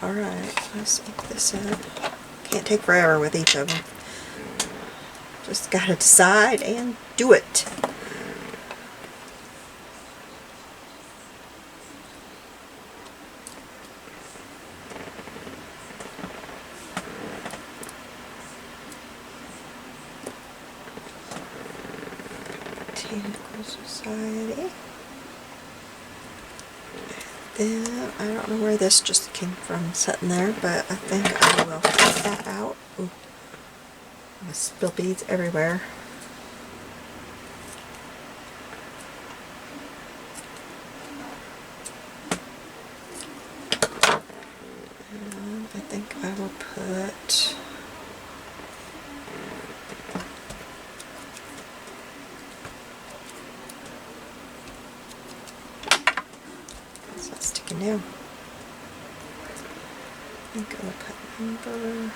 Alright, let's ink this in. Can't take forever with each of them. Just gotta decide and do it. Botanical Society. Then, I don't know where this just came from sitting there, but I think I will cut that out. Ooh, I'm gonna spill beads everywhere. And I think I will put sticking down. I think I will put number.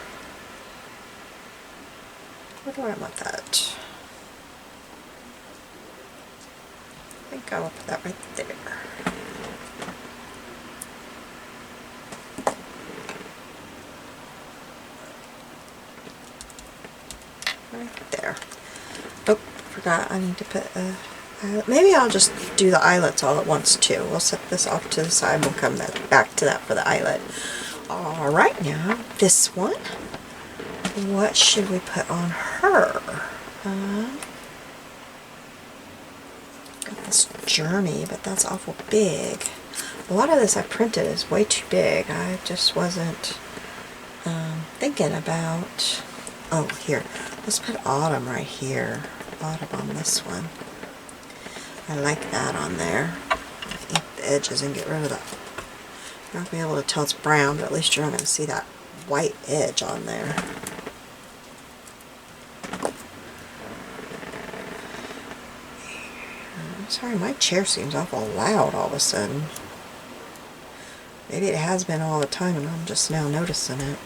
Where do I want that? I think I will put that right there. Right there. Oh, forgot I need to put a eyelet. Maybe I'll just do the eyelets all at once too. We'll set this off to the side. We'll come back to that for the eyelet. Alright, now this one. What should we put on her? Got this journey, but that's awful big. A lot of this I printed is way too big. I just wasn't thinking about... Oh, here. Let's put autumn right here. Autumn on this one. I like that on there. Ink the edges and get rid of that. You're not going to be able to tell it's brown, but at least you're not going to see that white edge on there. I'm sorry, my chair seems awful loud all of a sudden. Maybe it has been all the time and I'm just now noticing it.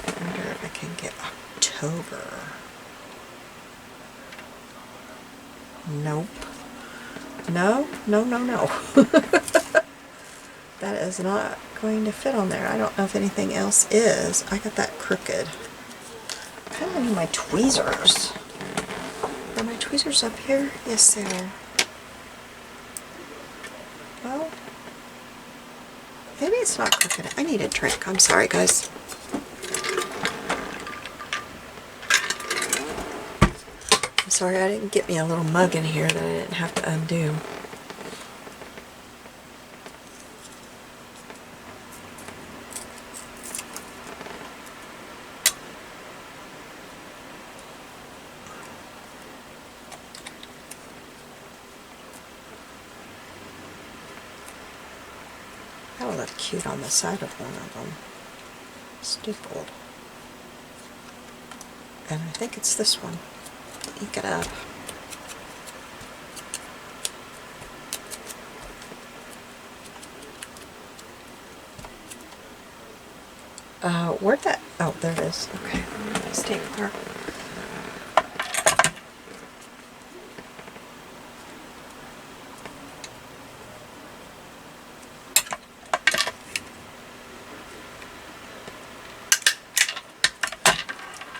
I wonder if I can get October. Nope. No, no, no, no. That is not going to fit on there. I don't know if anything else is. I got that crooked. I kind of need my tweezers. Are my tweezers up here? Yes, they are. Well, maybe it's not crooked. I need a drink. I'm sorry, guys. I'm sorry I didn't get me a little mug in here that I didn't have to undo. That will look cute on the side of one of them. Stippled. And I think it's this one. Ink it up. Where'd that? Oh, there it is. Okay. Stapler.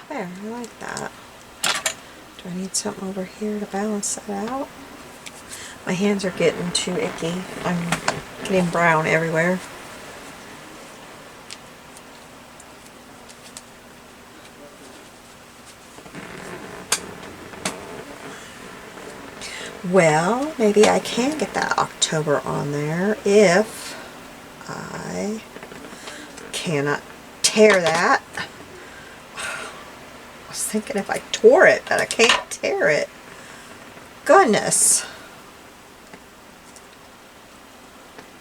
There, I like that. Do I need something over here to balance that out? My hands are getting too icky. I'm getting brown everywhere. Well, maybe I can get that October on there if I cannot tear that. I was thinking if I tore it, but I can't tear it. Goodness.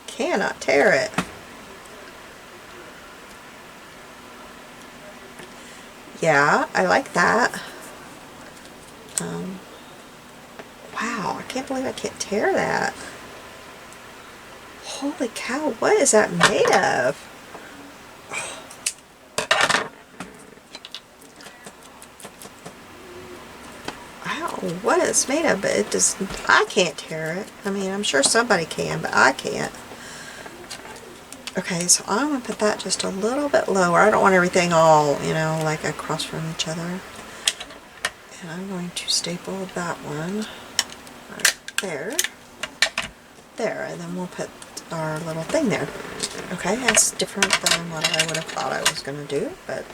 Cannot tear it. Yeah, I like that. Wow, I can't believe I can't tear that. Holy cow, what is that made of? I don't know what it's made of, but it just, I can't tear it. I mean, I'm sure somebody can, but I can't. Okay, so I'm going to put that just a little bit lower. I don't want everything all, you know, like across from each other. And I'm going to staple that one right there. There, and then we'll put our little thing there. Okay, that's different than what I would have thought I was going to do, but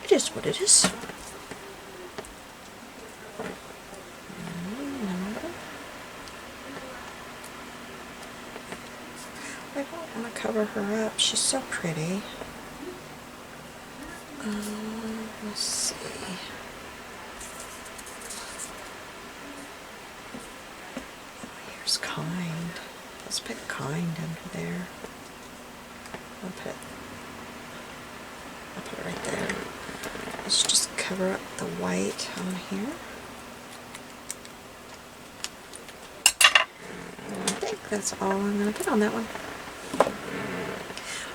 it is what it is. cover her up. She's so pretty. Let's see. Here's Kind. Let's put Kind under there. I'll put it right there. Let's just cover up the white on here. I think that's all I'm going to put on that one.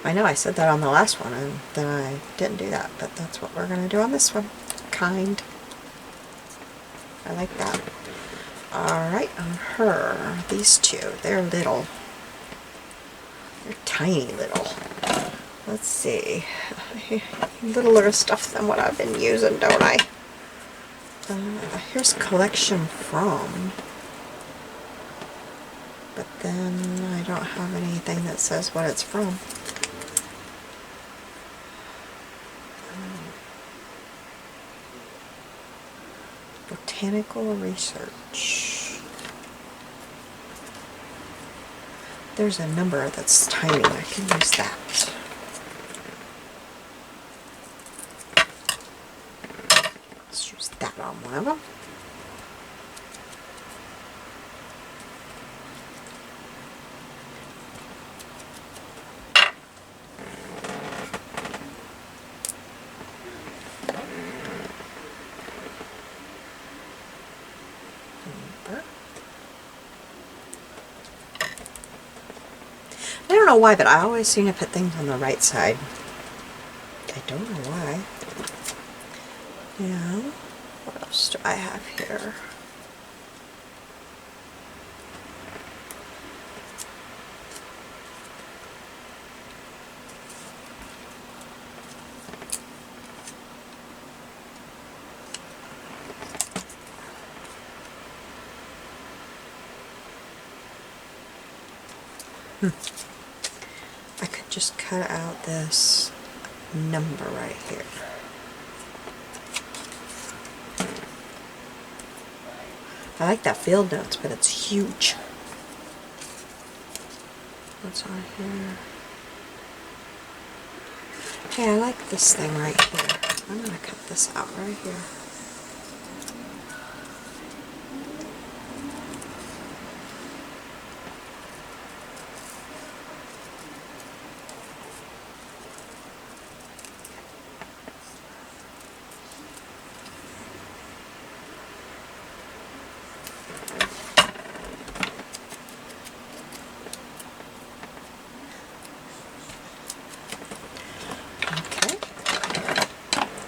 I know I said that on the last one and then I didn't do that, but that's what we're going to do on this one. Kind. I like that. Alright, on her, these two, they're little. They're tiny little. Let's see. Littler stuff than what I've been using, don't I? Here's collection from. But then I don't have anything that says what it's from. Botanical research. There's a number that's tiny. I can use that. Let's use that on one of them. I don't know why, but I always seem to put things on the right side. I don't know why. Now, what else do I have here? I could just cut out this number right here. I like that field notes, but it's huge. What's on here? Hey, I like this thing right here. I'm going to cut this out right here.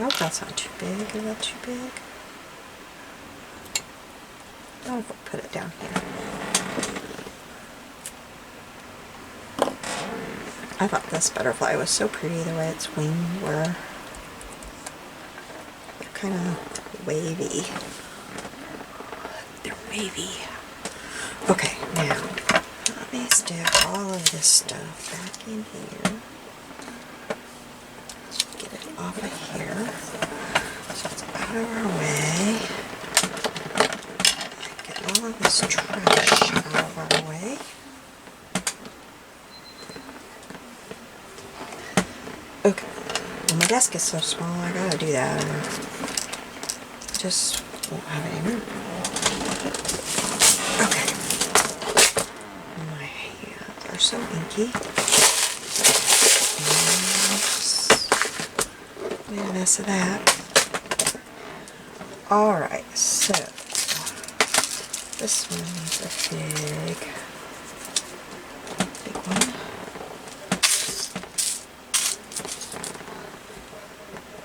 Oh, that's not too big. Is that too big? I'll put it down here. I thought this butterfly was so pretty the way its wings were. They're kind of wavy. They're wavy. Okay, now let me stick all of this stuff back in here. Off of here, so it's out of our way. Get all of this trash out of our way. Okay, well, my desk is so small, I gotta do that. I just won't have any room. Okay, my hands are so inky. A mess of that. Alright, so this one's a big one.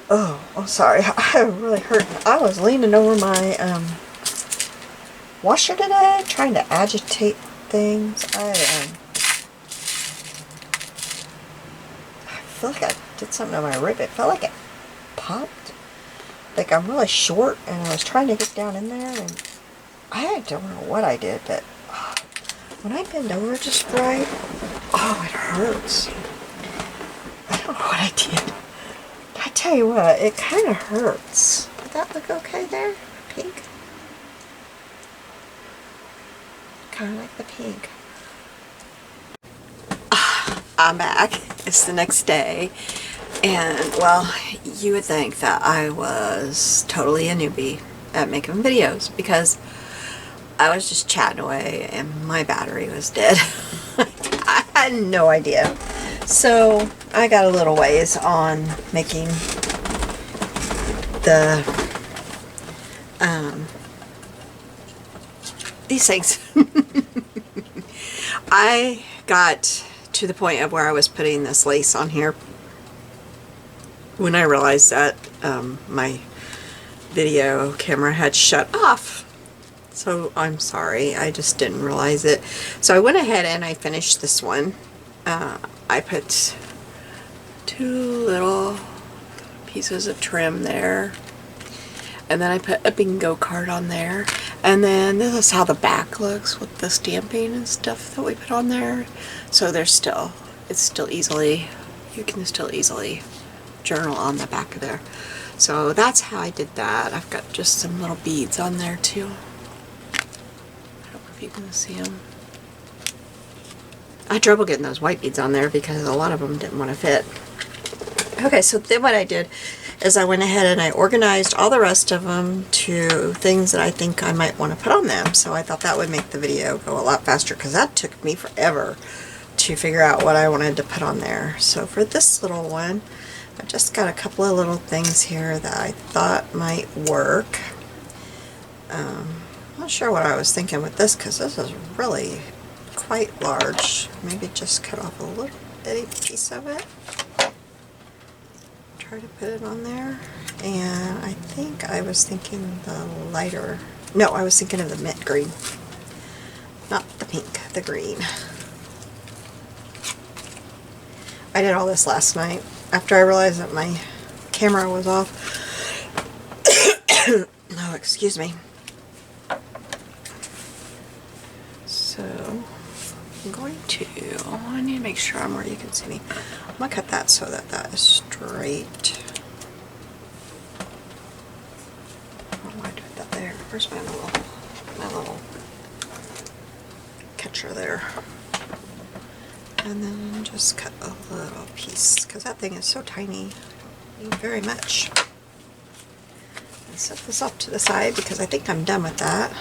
Oh, sorry, I really hurt. I was leaning over my washer today, trying to agitate things. I feel like I did something to my rib. It felt like it popped. Like I'm really short and I was trying to get down in there and I don't know what I did, but when I bend over just right, oh, it hurts. I don't know what I did. I tell you what, it kind of hurts. Did that look okay there? Pink? Kind of like the pink. I'm back. It's the next day. And, well, you would think that I was totally a newbie at making videos because I was just chatting away and my battery was dead. I had no idea. So, I got a little ways on making the, these things. I got to the point of where I was putting this lace on here when I realized that my video camera had shut off. So I'm sorry, I just didn't realize it. So I went ahead and I finished this one. I put 2 little pieces of trim there. And then I put a bingo card on there. And then this is how the back looks with the stamping and stuff that we put on there. So there's still, it's still easily, you can still easily journal on the back of there. So that's how I did that. I've got just some little beads on there too. I don't know if you can see them. I had trouble getting those white beads on there because a lot of them didn't want to fit. Okay, so then what I did is I went ahead and I organized all the rest of them to things that I think I might want to put on them. So I thought that would make the video go a lot faster because that took me forever to figure out what I wanted to put on there. So for this little one, I just got a couple of little things here that I thought might work. Not sure what I was thinking with this because this is really quite large. Maybe just cut off a little bitty piece of it. Try to put it on there. And I think I was thinking the lighter, no, I was thinking of the mint green. Not the pink, the green. I did all this last night after I realized that my camera was off. Oh, excuse me. So I'm going to, I need to make sure I'm where you can see me. I'm going to cut that so that that is straight. Why do I put that there? Where's my little catcher there? And then just cut a little piece because that thing is so tiny. Very much. And set this off to the side because I think I'm done with that.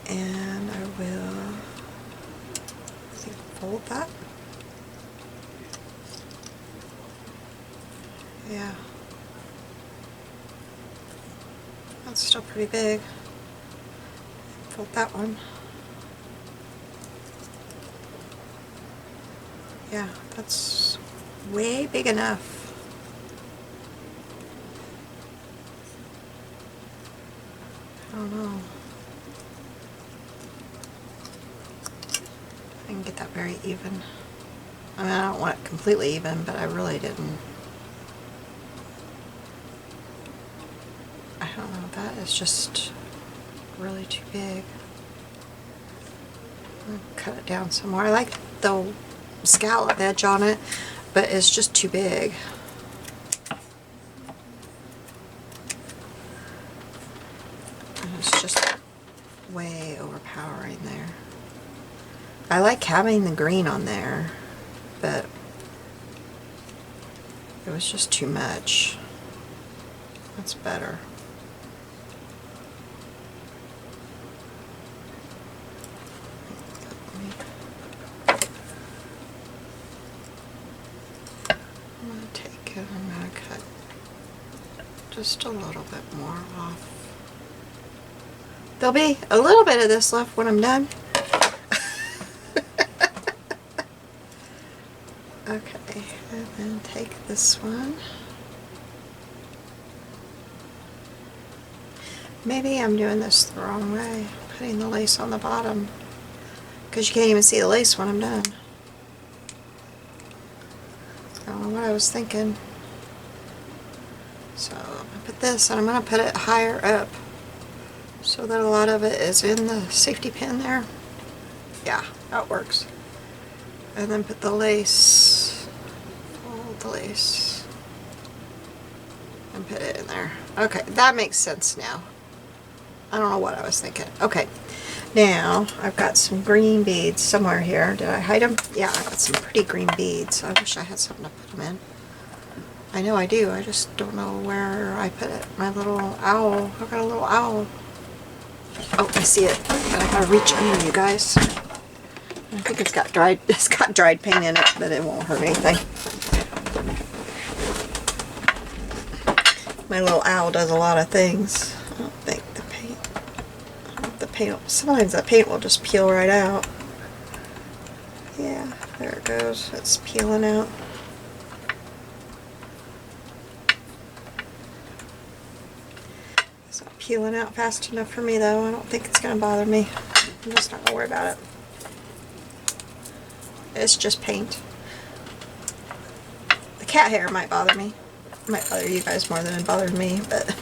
And I will fold that. Yeah. That's still pretty big. Fold that one. Yeah, that's way big enough. I don't know. I can get that very even. I mean, I don't want it completely even, but I really didn't. I don't know, that is just really too big. I'll cut it down some more. I like the scallop edge on it, but it's just too big. And it's just way overpowering there. I like having the green on there, but it was just too much. That's better. I'm going to cut just a little bit more off. There'll be a little bit of this left when I'm done. Okay, and then take this one. Maybe I'm doing this the wrong way, putting the lace on the bottom, because you can't even see the lace when I'm done. I don't know what I was thinking. So I'm going to put this and I'm going to put it higher up so that a lot of it is in the safety pin there. Yeah, that works. And then put the lace, fold the lace, and put it in there. Okay, that makes sense now. I don't know what I was thinking. Okay, Now, I've got some green beads somewhere here. Did I hide them? Yeah, I've got some pretty green beads. I wish I had something to put them in. I know I do, I just don't know where I put it. My little owl. I've got a little owl. Oh, I see it. But I gotta reach under, you guys. I think it's got dried paint in it, but it won't hurt anything. My little owl does a lot of things. I don't think the paint, sometimes the paint will just peel right out. Yeah, there it goes. It's peeling out. It's not peeling out fast enough for me though. I don't think it's going to bother me. I'm just not going to worry about it. It's just paint. The cat hair might bother me. It might bother you guys more than it bothered me, but...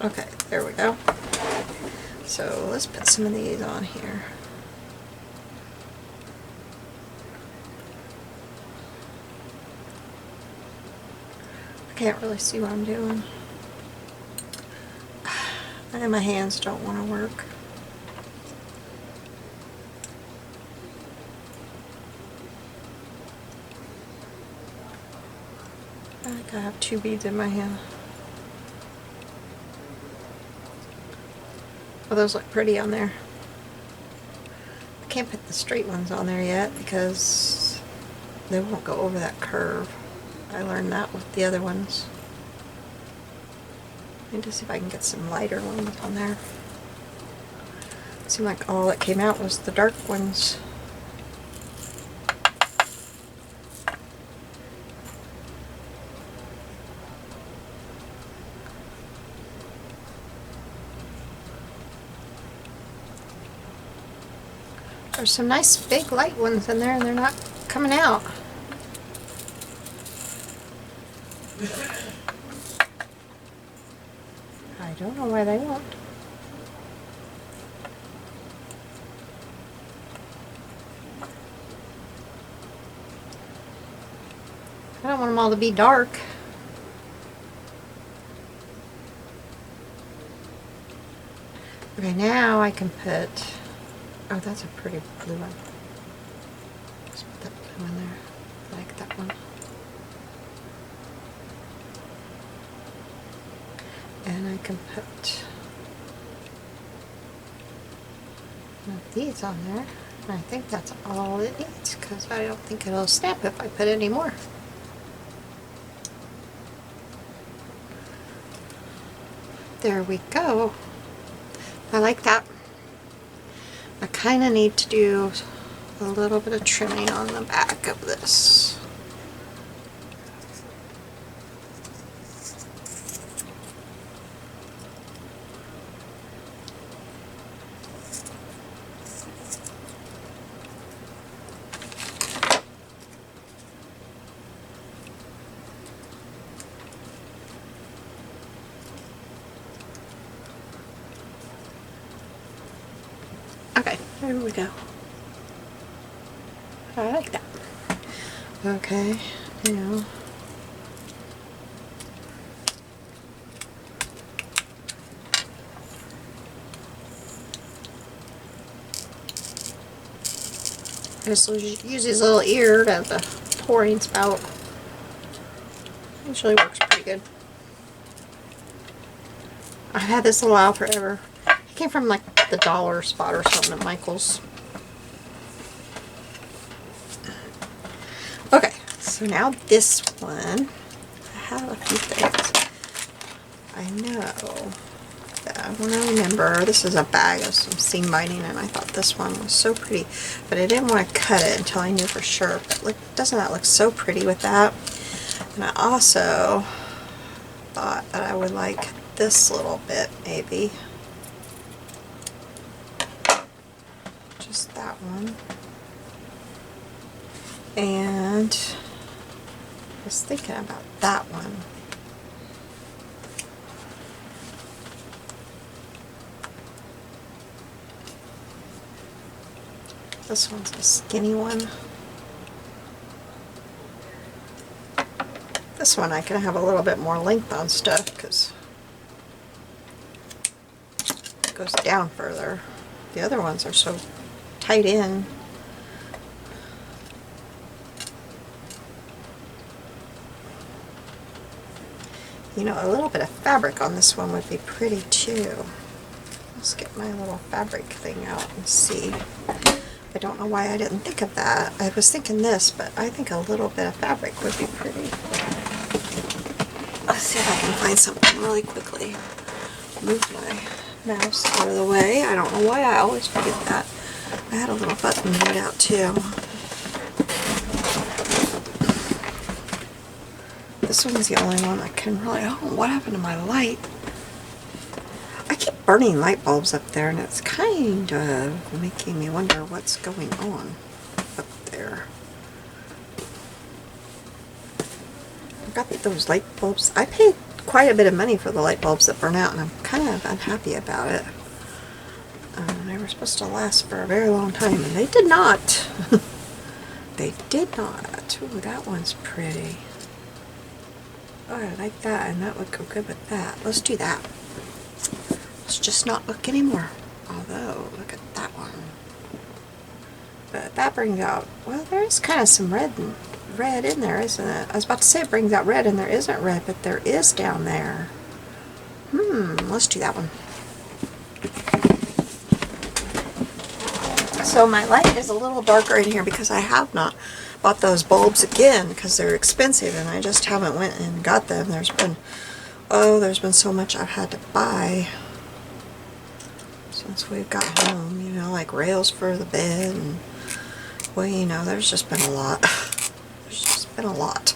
Okay, there we go. So let's put some of these on here. I can't really see what I'm doing. And my hands don't want to work. I think I have 2 beads in my hand. Oh, those look pretty on there. I can't put the straight ones on there yet because they won't go over that curve. I learned that with the other ones. I need to see if I can get some lighter ones on there. It seemed like all that came out was the dark ones. There's some nice big light ones in there and they're not coming out. I don't know why they won't. I don't want them all to be dark. Okay, now I can put... Oh, that's a pretty blue one. Let's put that blue in there. I like that one. And I can put one of these on there. And I think that's all it needs because I don't think it'll snap if I put any more. There we go. I like that. I kind of need to do a little bit of trimming on the back of this. Okay, there we go. I like that. Okay, now I just use his little ear as a pouring spout. Usually works pretty good. I've had this little owl forever. It came from like the dollar spot or something at Michael's. Okay, so now this one, I have a few things. I know that I want to remember, this is a bag of some seam binding and I thought this one was so pretty, but I didn't want to cut it until I knew for sure. But look, doesn't that look so pretty with that? And I also thought that I would like this little bit maybe. Just that one. And I was thinking about that one. This one's a skinny one. This one I can have a little bit more length on stuff because goes down further. The other ones are so tight in. You know, a little bit of fabric on this one would be pretty too. Let's get my little fabric thing out and see. I don't know why I didn't think of that. I was thinking this, but I think a little bit of fabric would be pretty. Let's see if I can find something really quickly. Move my mouse out of the way. I don't know why I always forget that. I had a little button made out too. This one's the only one I can really... Oh, what happened to my light? I keep burning light bulbs up there, and it's kind of making me wonder what's going on up there. I've got those light bulbs. I paid quite a bit of money for the light bulbs that burn out, and I'm kind of unhappy about it. They were supposed to last for a very long time, and they did not. They did not. Ooh, that one's pretty. Oh, I like that, and that would go good with that. Let's do that. Let's just not look anymore. Although, look at that one. But that brings out, well, there is kind of some red in there, isn't it? I was about to say it brings out red, and there isn't red, but there is down there. Let's do that one. So my light is a little darker in here because I have not bought those bulbs again because they're expensive, and I just haven't went and got them. There's been so much I've had to buy since we've got home, you know, like rails for the bed, and well, you know, there's just been a lot. There's just been a lot.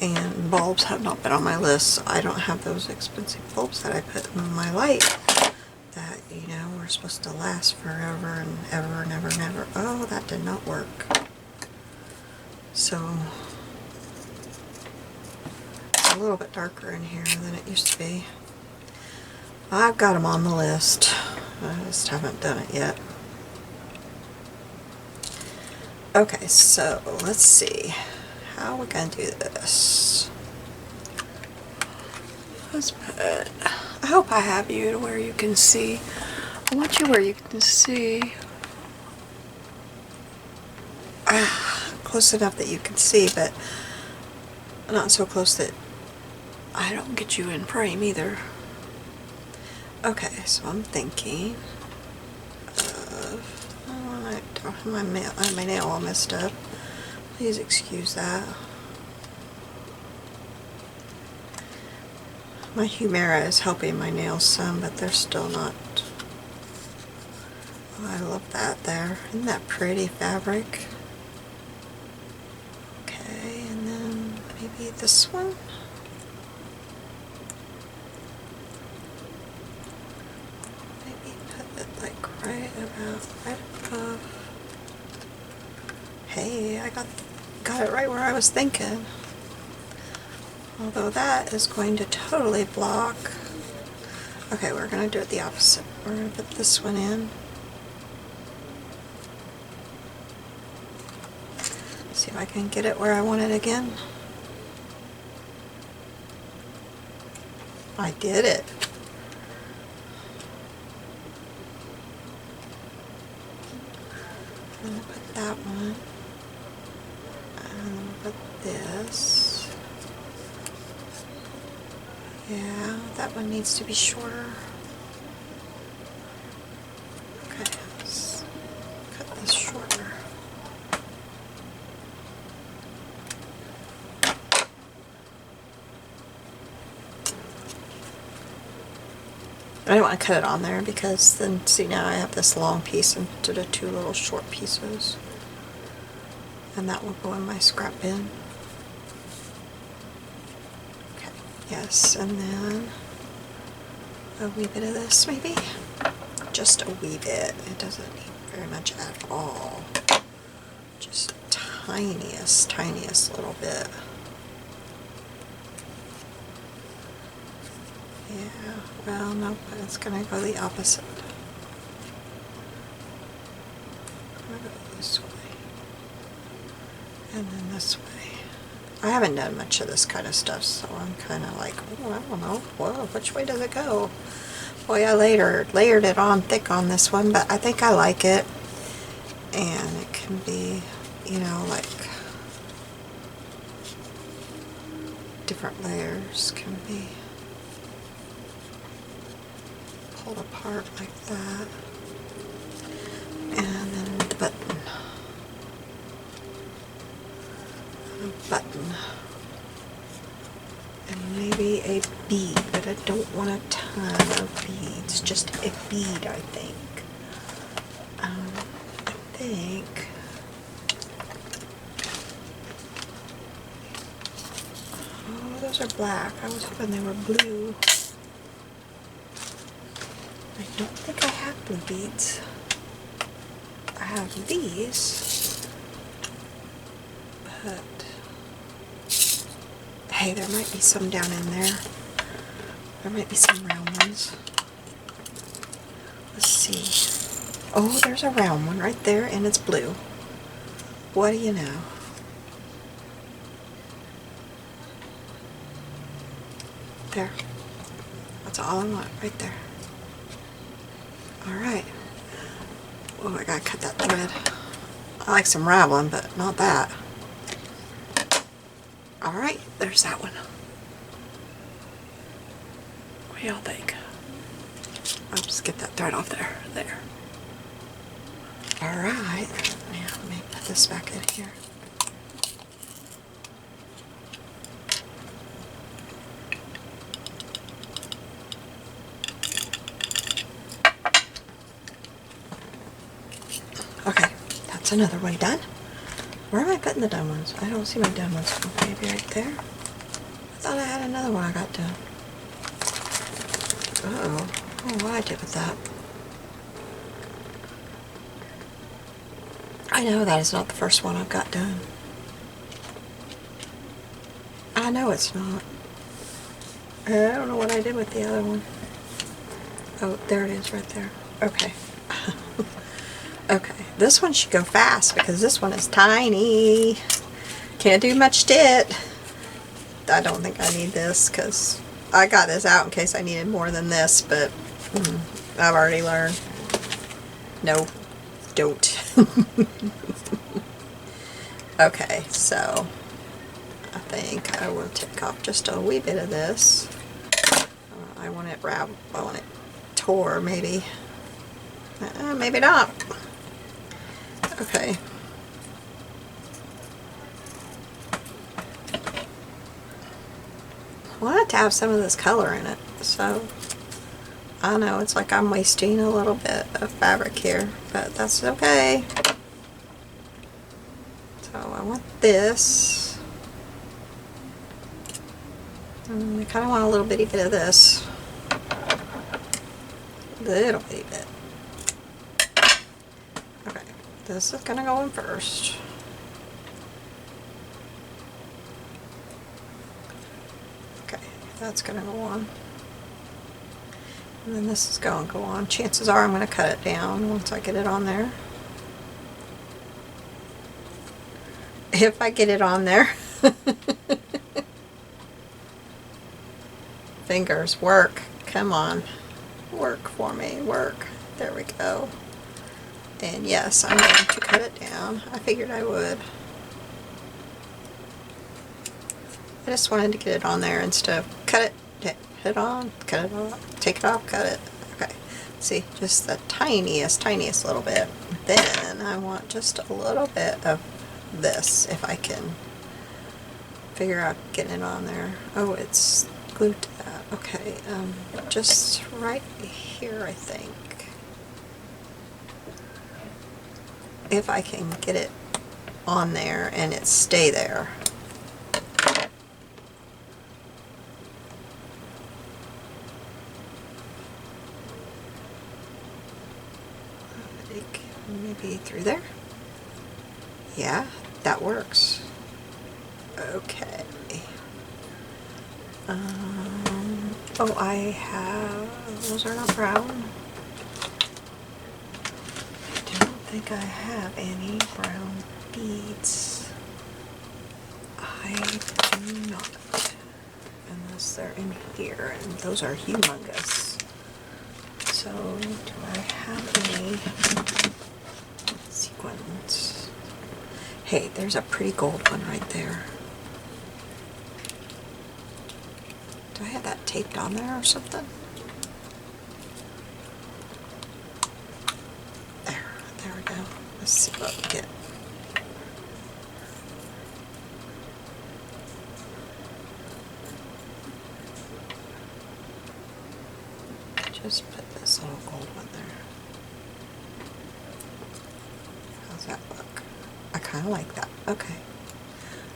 And bulbs have not been on my list, so I don't have those expensive bulbs that I put in my light that, you know, were supposed to last forever and ever and ever and ever. Oh, that did not work. So it's a little bit darker in here than it used to be. I've got them on the list. I just haven't done it yet. Okay, so let's see. How are we going to do this? Let's put... I hope I have you to where you can see. I want you where you can see. Close enough that you can see, but not so close that I don't get you in frame either. Okay, so I'm thinking of... Oh, my nail all messed up. Please excuse that. My Humera is helping my nails some, but they're still not... Oh, I love that there. Isn't that pretty fabric? Okay, and then maybe this one? Maybe put it like right above. Hey, I got it right where I was thinking. Although that is going to totally block. Okay, we're going to do it the opposite. We're going to put this one in. See if I can get it where I want it again. I did it. I'm going to put that one. And put this. Yeah, that one needs to be shorter. Okay, let's cut this shorter. I don't want to cut it on there because then, see, now I have this long piece instead of two little short pieces. And that will go in my scrap bin. Okay, yes, and then a wee bit of this maybe. Just a wee bit. It doesn't need very much at all. Just tiniest little bit. Yeah, well, no, but it's going to go the opposite. I'm going to go this way. And then this way. I haven't done much of this kind of stuff, so I'm kind of like, oh, I don't know, whoa, which way does it go? Boy, I layered it on thick on this one, but I think I like it. And it can be, you know, like different layers can be pulled apart like that. And then the button. A button. And maybe a bead, but I don't want a ton of beads, just a bead, I think. Oh, those are black. I was hoping they were blue. I don't think I have blue beads. I have these, but hey, there might be some down in there. There might be some round ones. Let's see. Oh, there's a round one right there, and it's blue. What do you know? There. That's all I want, right there. Alright. Oh, I gotta cut that thread. I like some raveling, but not that. Alright, there's that one. What do y'all think? I'll just get that thread off there. There. Alright. Now, let me put this back in here. Okay, that's another one done. Where am I putting the done ones? I don't see my done ones. Maybe right there? I thought I had another one I got done. Uh-oh. I don't know what I did with that. I know that is not the first one I've got done. I know it's not. I don't know what I did with the other one. Oh, there it is right there. Okay. Okay, this one should go fast because this one is tiny. Can't do much to it. I don't think I need this because I got this out in case I needed more than this, but I've already learned. No, don't. Okay, so I think I will take off just a wee bit of this. I want it wrapped, I want it tore maybe. Maybe not. Okay. I want it to have some of this color in it, so I know it's like I'm wasting a little bit of fabric here, but that's okay. So I want this. I kind of want a little bitty bit of this. Little bitty bit. Okay, this is gonna go in first. Okay, that's gonna go on. And then this is going to go on. Chances are I'm going to cut it down once I get it on there. If I get it on there. Fingers, work. Come on. Work for me. Work. There we go. And yes, I'm going to cut it down. I figured I would. I just wanted to get it on there instead of cut it. Put it on, cut it off, take it off, cut it. Okay, see, just the tiniest little bit. Then I want just a little bit of this, if I can figure out getting it on there. Oh, it's glued to that. Okay, just right here, I think. If I can get it on there and it stay there. Maybe through there? Yeah, that works. Okay. Oh, I have... Those are not brown. I don't think I have any brown beads. I do not. Unless they're in here, and those are humongous. So, do I have any sequins? Hey, there's a pretty gold one right there. Do I have that taped on there or something? There we go. Let's see what we get. Just put this little gold one there. How's that look? I kind of like that. Okay.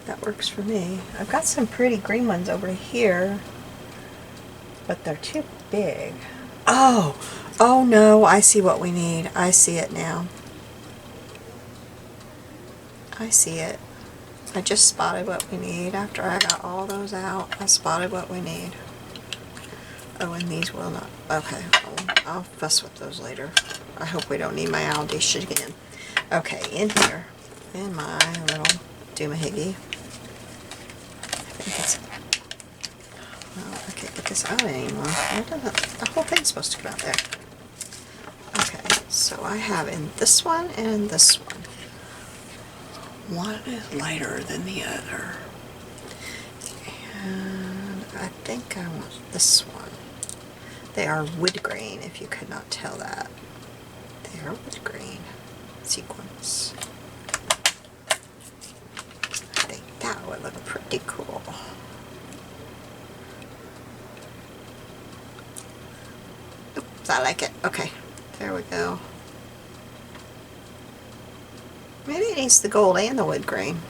That works for me. I've got some pretty green ones over here, but they're too big. Oh! Oh no, I see what we need. I see it now. I see it. I just spotted what we need. After I got all those out, I spotted what we need. Oh, and these will not. Okay, I'll fuss with those later. I hope we don't need my Aldi shit again. Okay, in here, in my little doohickey. I think it's... Well, I can't get this out anymore. The whole thing's supposed to come out there. Okay, so I have in this one and this one. One is lighter than the other. And I think I want this one. They are wood grain, if you could not tell that. They are wood grain sequins. I think that would look pretty cool. Oops, I like it. Okay, there we go. Maybe it needs the gold and the wood grain.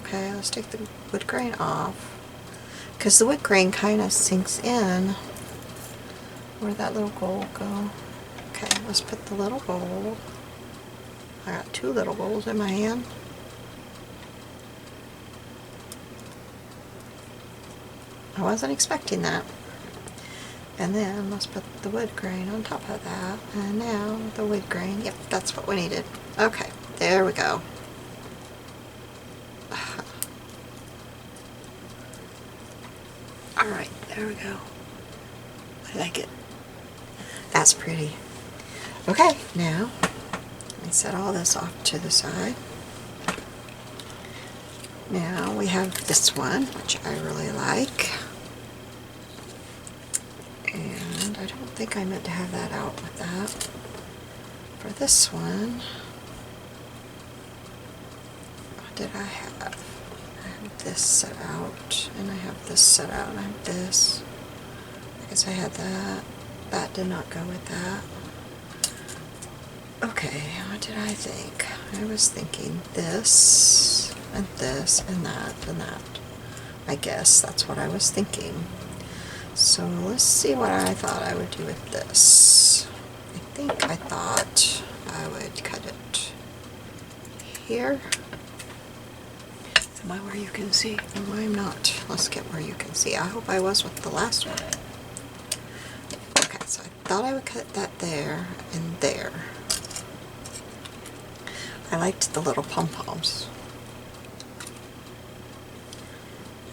Okay, let's take the wood grain off. Because the wood grain kind of sinks in. Where'd that little gold go? Okay, let's put the little gold. I got two little golds in my hand. I wasn't expecting that. And then let's put the wood grain on top of that. And now the wood grain. Yep, that's what we needed. Okay, there we go. Alright, there we go. I like it. That's pretty. Okay, now let me set all this off to the side. Now we have this one, which I really like. And I don't think I meant to have that out with that. For this one, what did I have? I have this set out, and I have this set out, and I have this. I guess I had that. That did not go with that. Okay, what did I think? I was thinking this, and this, and that, and that. I guess that's what I was thinking. So let's see what I thought I would do with this. I think I thought I would cut it here. Am I where you can see? No, I'm not. Let's get where you can see. I hope I was with the last one. Okay, so I thought I would cut that there and there. I liked the little pom-poms.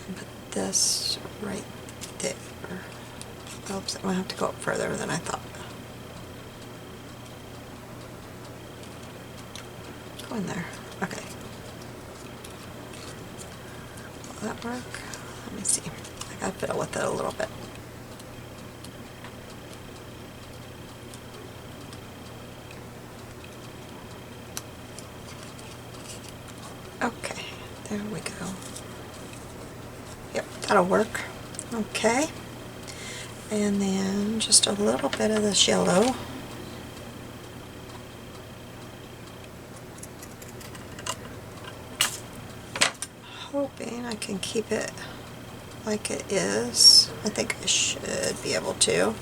And put this right there. Oops, I'm going to have to go up further than I thought. Go in there. Okay. Will that work? Let me see. I got to fiddle with it a little bit. Okay, there we go. Yep, that'll work. Okay. And then just a little bit of this yellow. Hoping I can keep it like it is. I think I should be able to.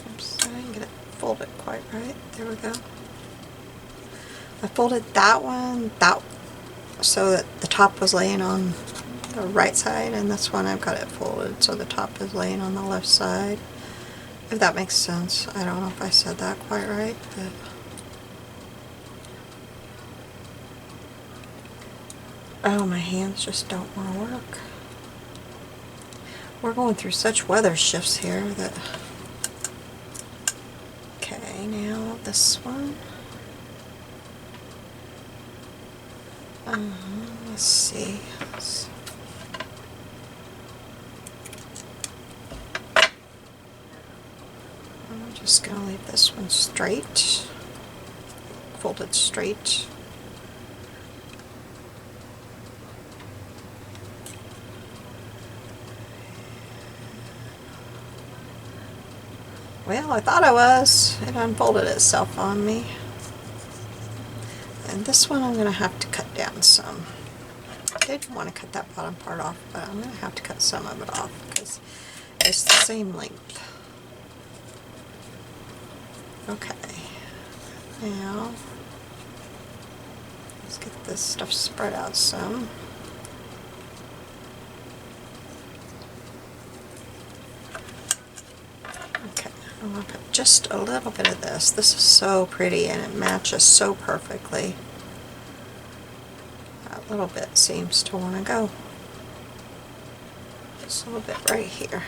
Oops, I didn't get it folded quite right. There we go. I folded that one so that the top was laying on the right side, and this one I've got it folded so the top is laying on the left side. If that makes sense. I don't know if I said that quite right, but Oh, my hands just don't want to work. We're going through such weather shifts here that... Okay, now this one. Let's see. I'm just going to leave this one straight, folded straight. Well, I thought I was. It unfolded itself on me. And this one I'm going to have to cut down some. I didn't want to cut that bottom part off, but I'm going to have to cut some of it off because it's the same length. Okay. Now, let's get this stuff spread out some. Okay, I'm going to put just a little bit of this. This is so pretty and it matches so perfectly. That little bit seems to want to go. Just a little bit right here.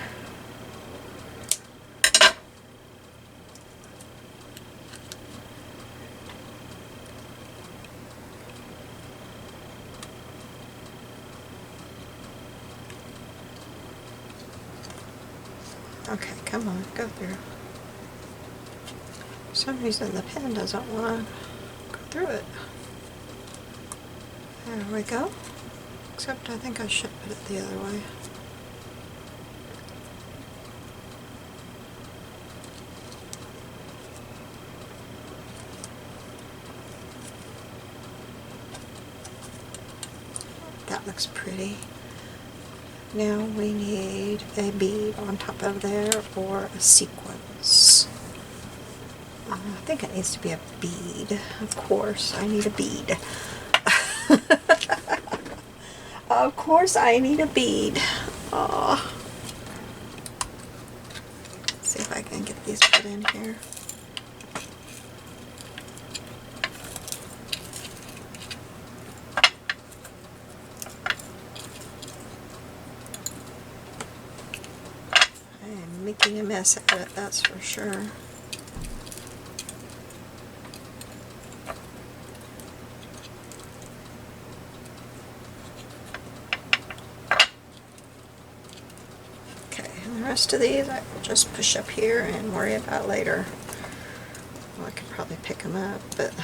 Okay, come on, go through. For some reason the pen doesn't want to go through it. There we go. Except I think I should put it the other way. That looks pretty. Now we need a bead on top of there or a sequence. I think it needs to be a bead. Of course, I need a bead. Of course, I need a bead. Aww. Let's see if I can get these put in here. Making a mess of it, that's for sure. Okay, and the rest of these I will just push up here and worry about later. Well, I could probably pick them up, but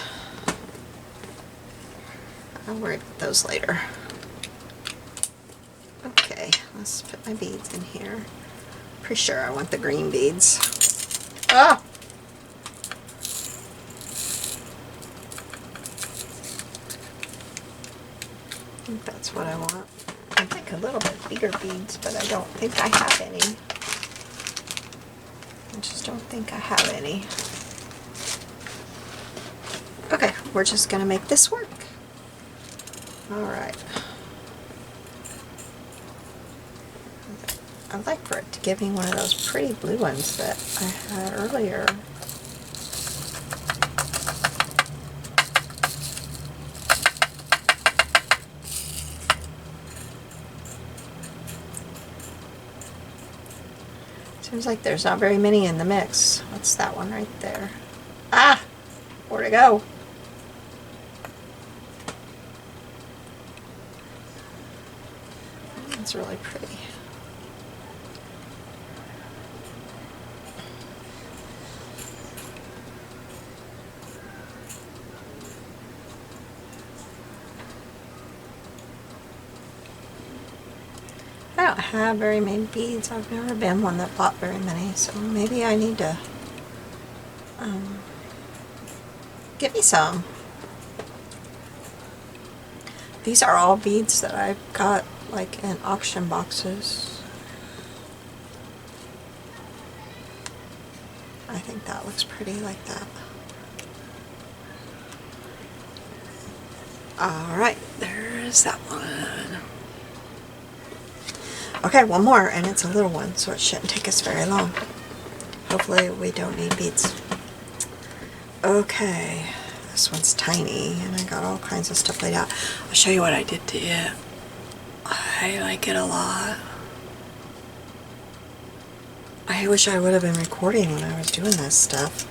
I'll worry about those later. Okay, let's put my beads in here. Pretty sure I want the green beads. Ah! I think that's what I want. I'd like a little bit bigger beads, but I don't think I have any. I just don't think I have any. Okay, we're just gonna make this work. Alright. I'd like for it to give me one of those pretty blue ones that I had earlier. Seems like there's not very many in the mix. What's that one right there? Ah! Where'd it go? That's really pretty. I don't have very many beads. I've never been one that bought very many, so maybe I need to get me some. These are all beads that I've got like in auction boxes. I think that looks pretty like that. Alright, there's that one. Okay, one more, and it's a little one, so it shouldn't take us very long. Hopefully we don't need beads. Okay, This one's tiny, and I got all kinds of stuff laid out. I'll show you what I did to it. I like it a lot. I wish I would have been recording when I was doing this stuff.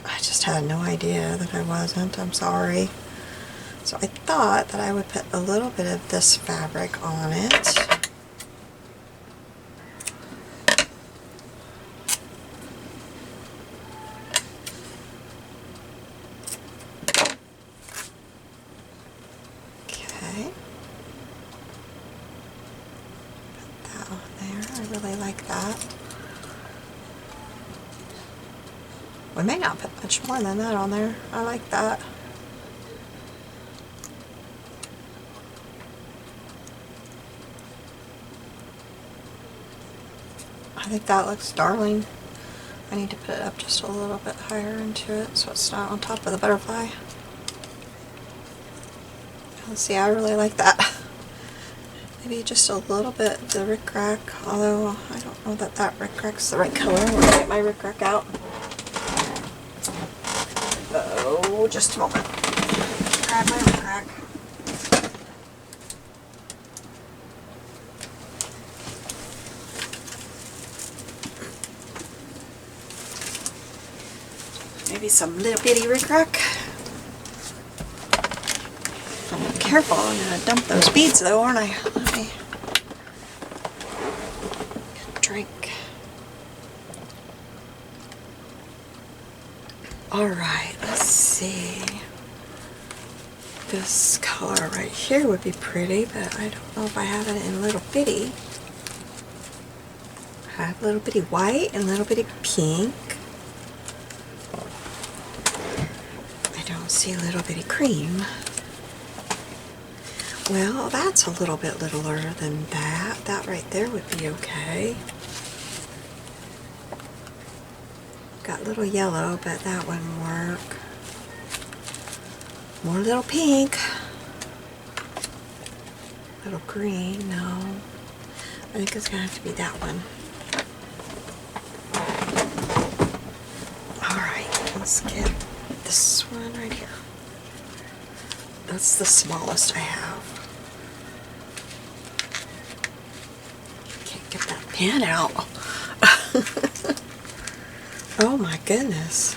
I just had no idea that I wasn't. I'm sorry. So I thought that I would put a little bit of this fabric on it. Okay. Put that on there. I really like that. We may not put much more than that on there. I like that. I think that looks darling. I need to put it up just a little bit higher into it so it's not on top of the butterfly. Let's see, I really like that. Maybe just a little bit of the rickrack, although I don't know that that rickrack's the right color. I'm going to get my rickrack out. Oh, just a moment. Grab my rickrack. Maybe some little bitty rickrack. I'm careful, I'm going to dump those beads though, aren't I? Let me get a drink. Alright, let's see. This color right here would be pretty, but I don't know if I have it in little bitty. I have little bitty white and little bitty pink. I don't see little bitty cream. Well, that's a little bit littler than that. That right there would be okay. Got little yellow, but that wouldn't work. More little pink. Little green, no. I think it's gonna have to be that one. Alright, let's get this one right here. That's the smallest I have. Can't get that pen out. Oh my goodness.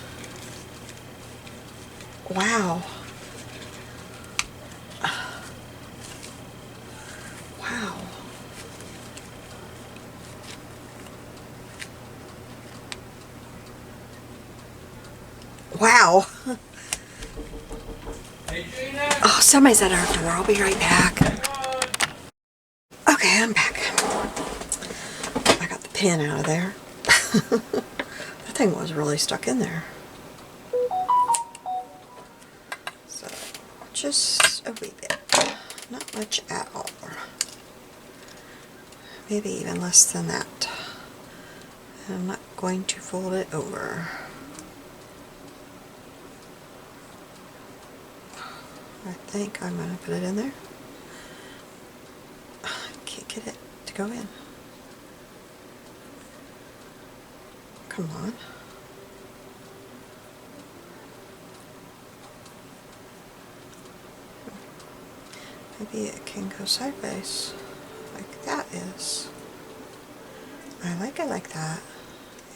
Wow. Wow. Wow. Oh, somebody's at our door. I'll be right back. Okay, I'm back. I got the pen out of there. That thing was really stuck in there. So, just a wee bit. Not much at all. Maybe even less than that. And I'm not going to fold it over. I think I'm going to put it in there. I can't get it to go in. Come on. Maybe it can go sideways, like that is. I like it like that.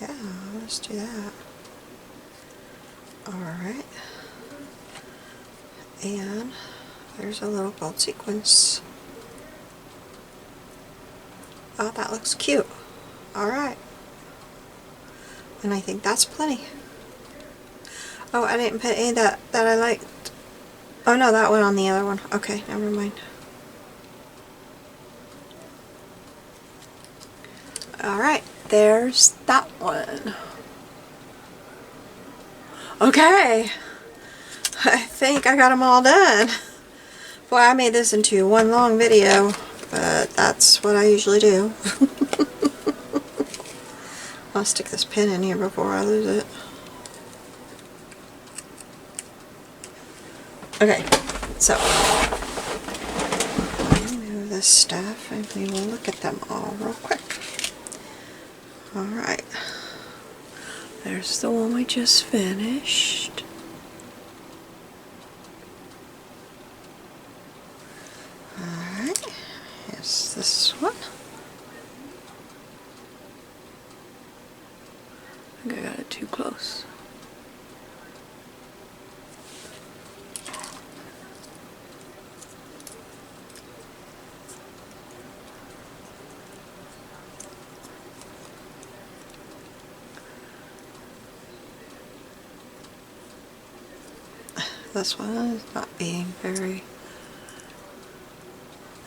Yeah, let's do that. Alright. And there's a little gold sequence. Oh, that looks cute. Alright. And I think that's plenty. Oh, I didn't put any that I liked. Oh no, that one on the other one. Okay, never mind. Alright, there's that one. Okay. I think I got them all done. Boy, I made this into one long video, but that's what I usually do. I'll stick this pin in here before I lose it. Okay, so I'll move this stuff and we will look at them all real quick. Alright. There's the one we just finished. Alright, here's this one. I think I got it too close. This one is not being very...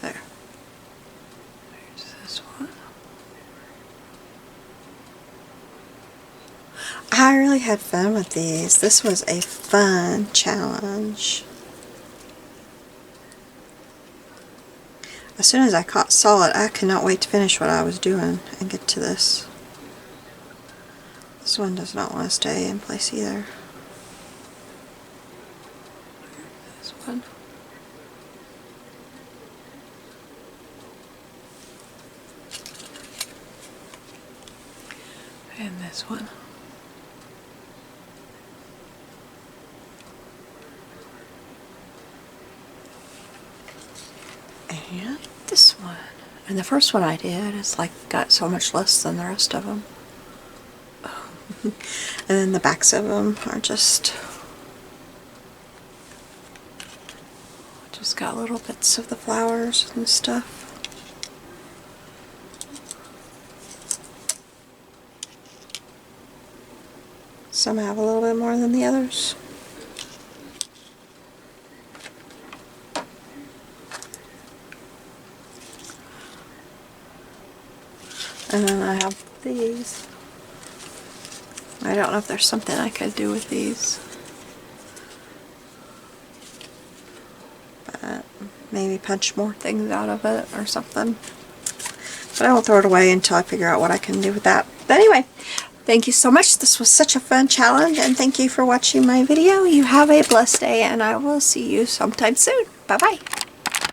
There. There's this one. I really had fun with these. This was a fun challenge. As soon as I saw it, I could not wait to finish what I was doing and get to this. This one does not want to stay in place either. This one. And this one. And this one. And the first one I did is like got so much less than the rest of them. And then the backs of them are just got little bits of the flowers and stuff. Some have a little bit more than the others. And then I have these. I don't know if there's something I could do with these. But maybe punch more things out of it or something. But I won't throw it away until I figure out what I can do with that. But anyway, thank you so much. This was such a fun challenge, and thank you for watching my video. You have a blessed day, and I will see you sometime soon. Bye-bye.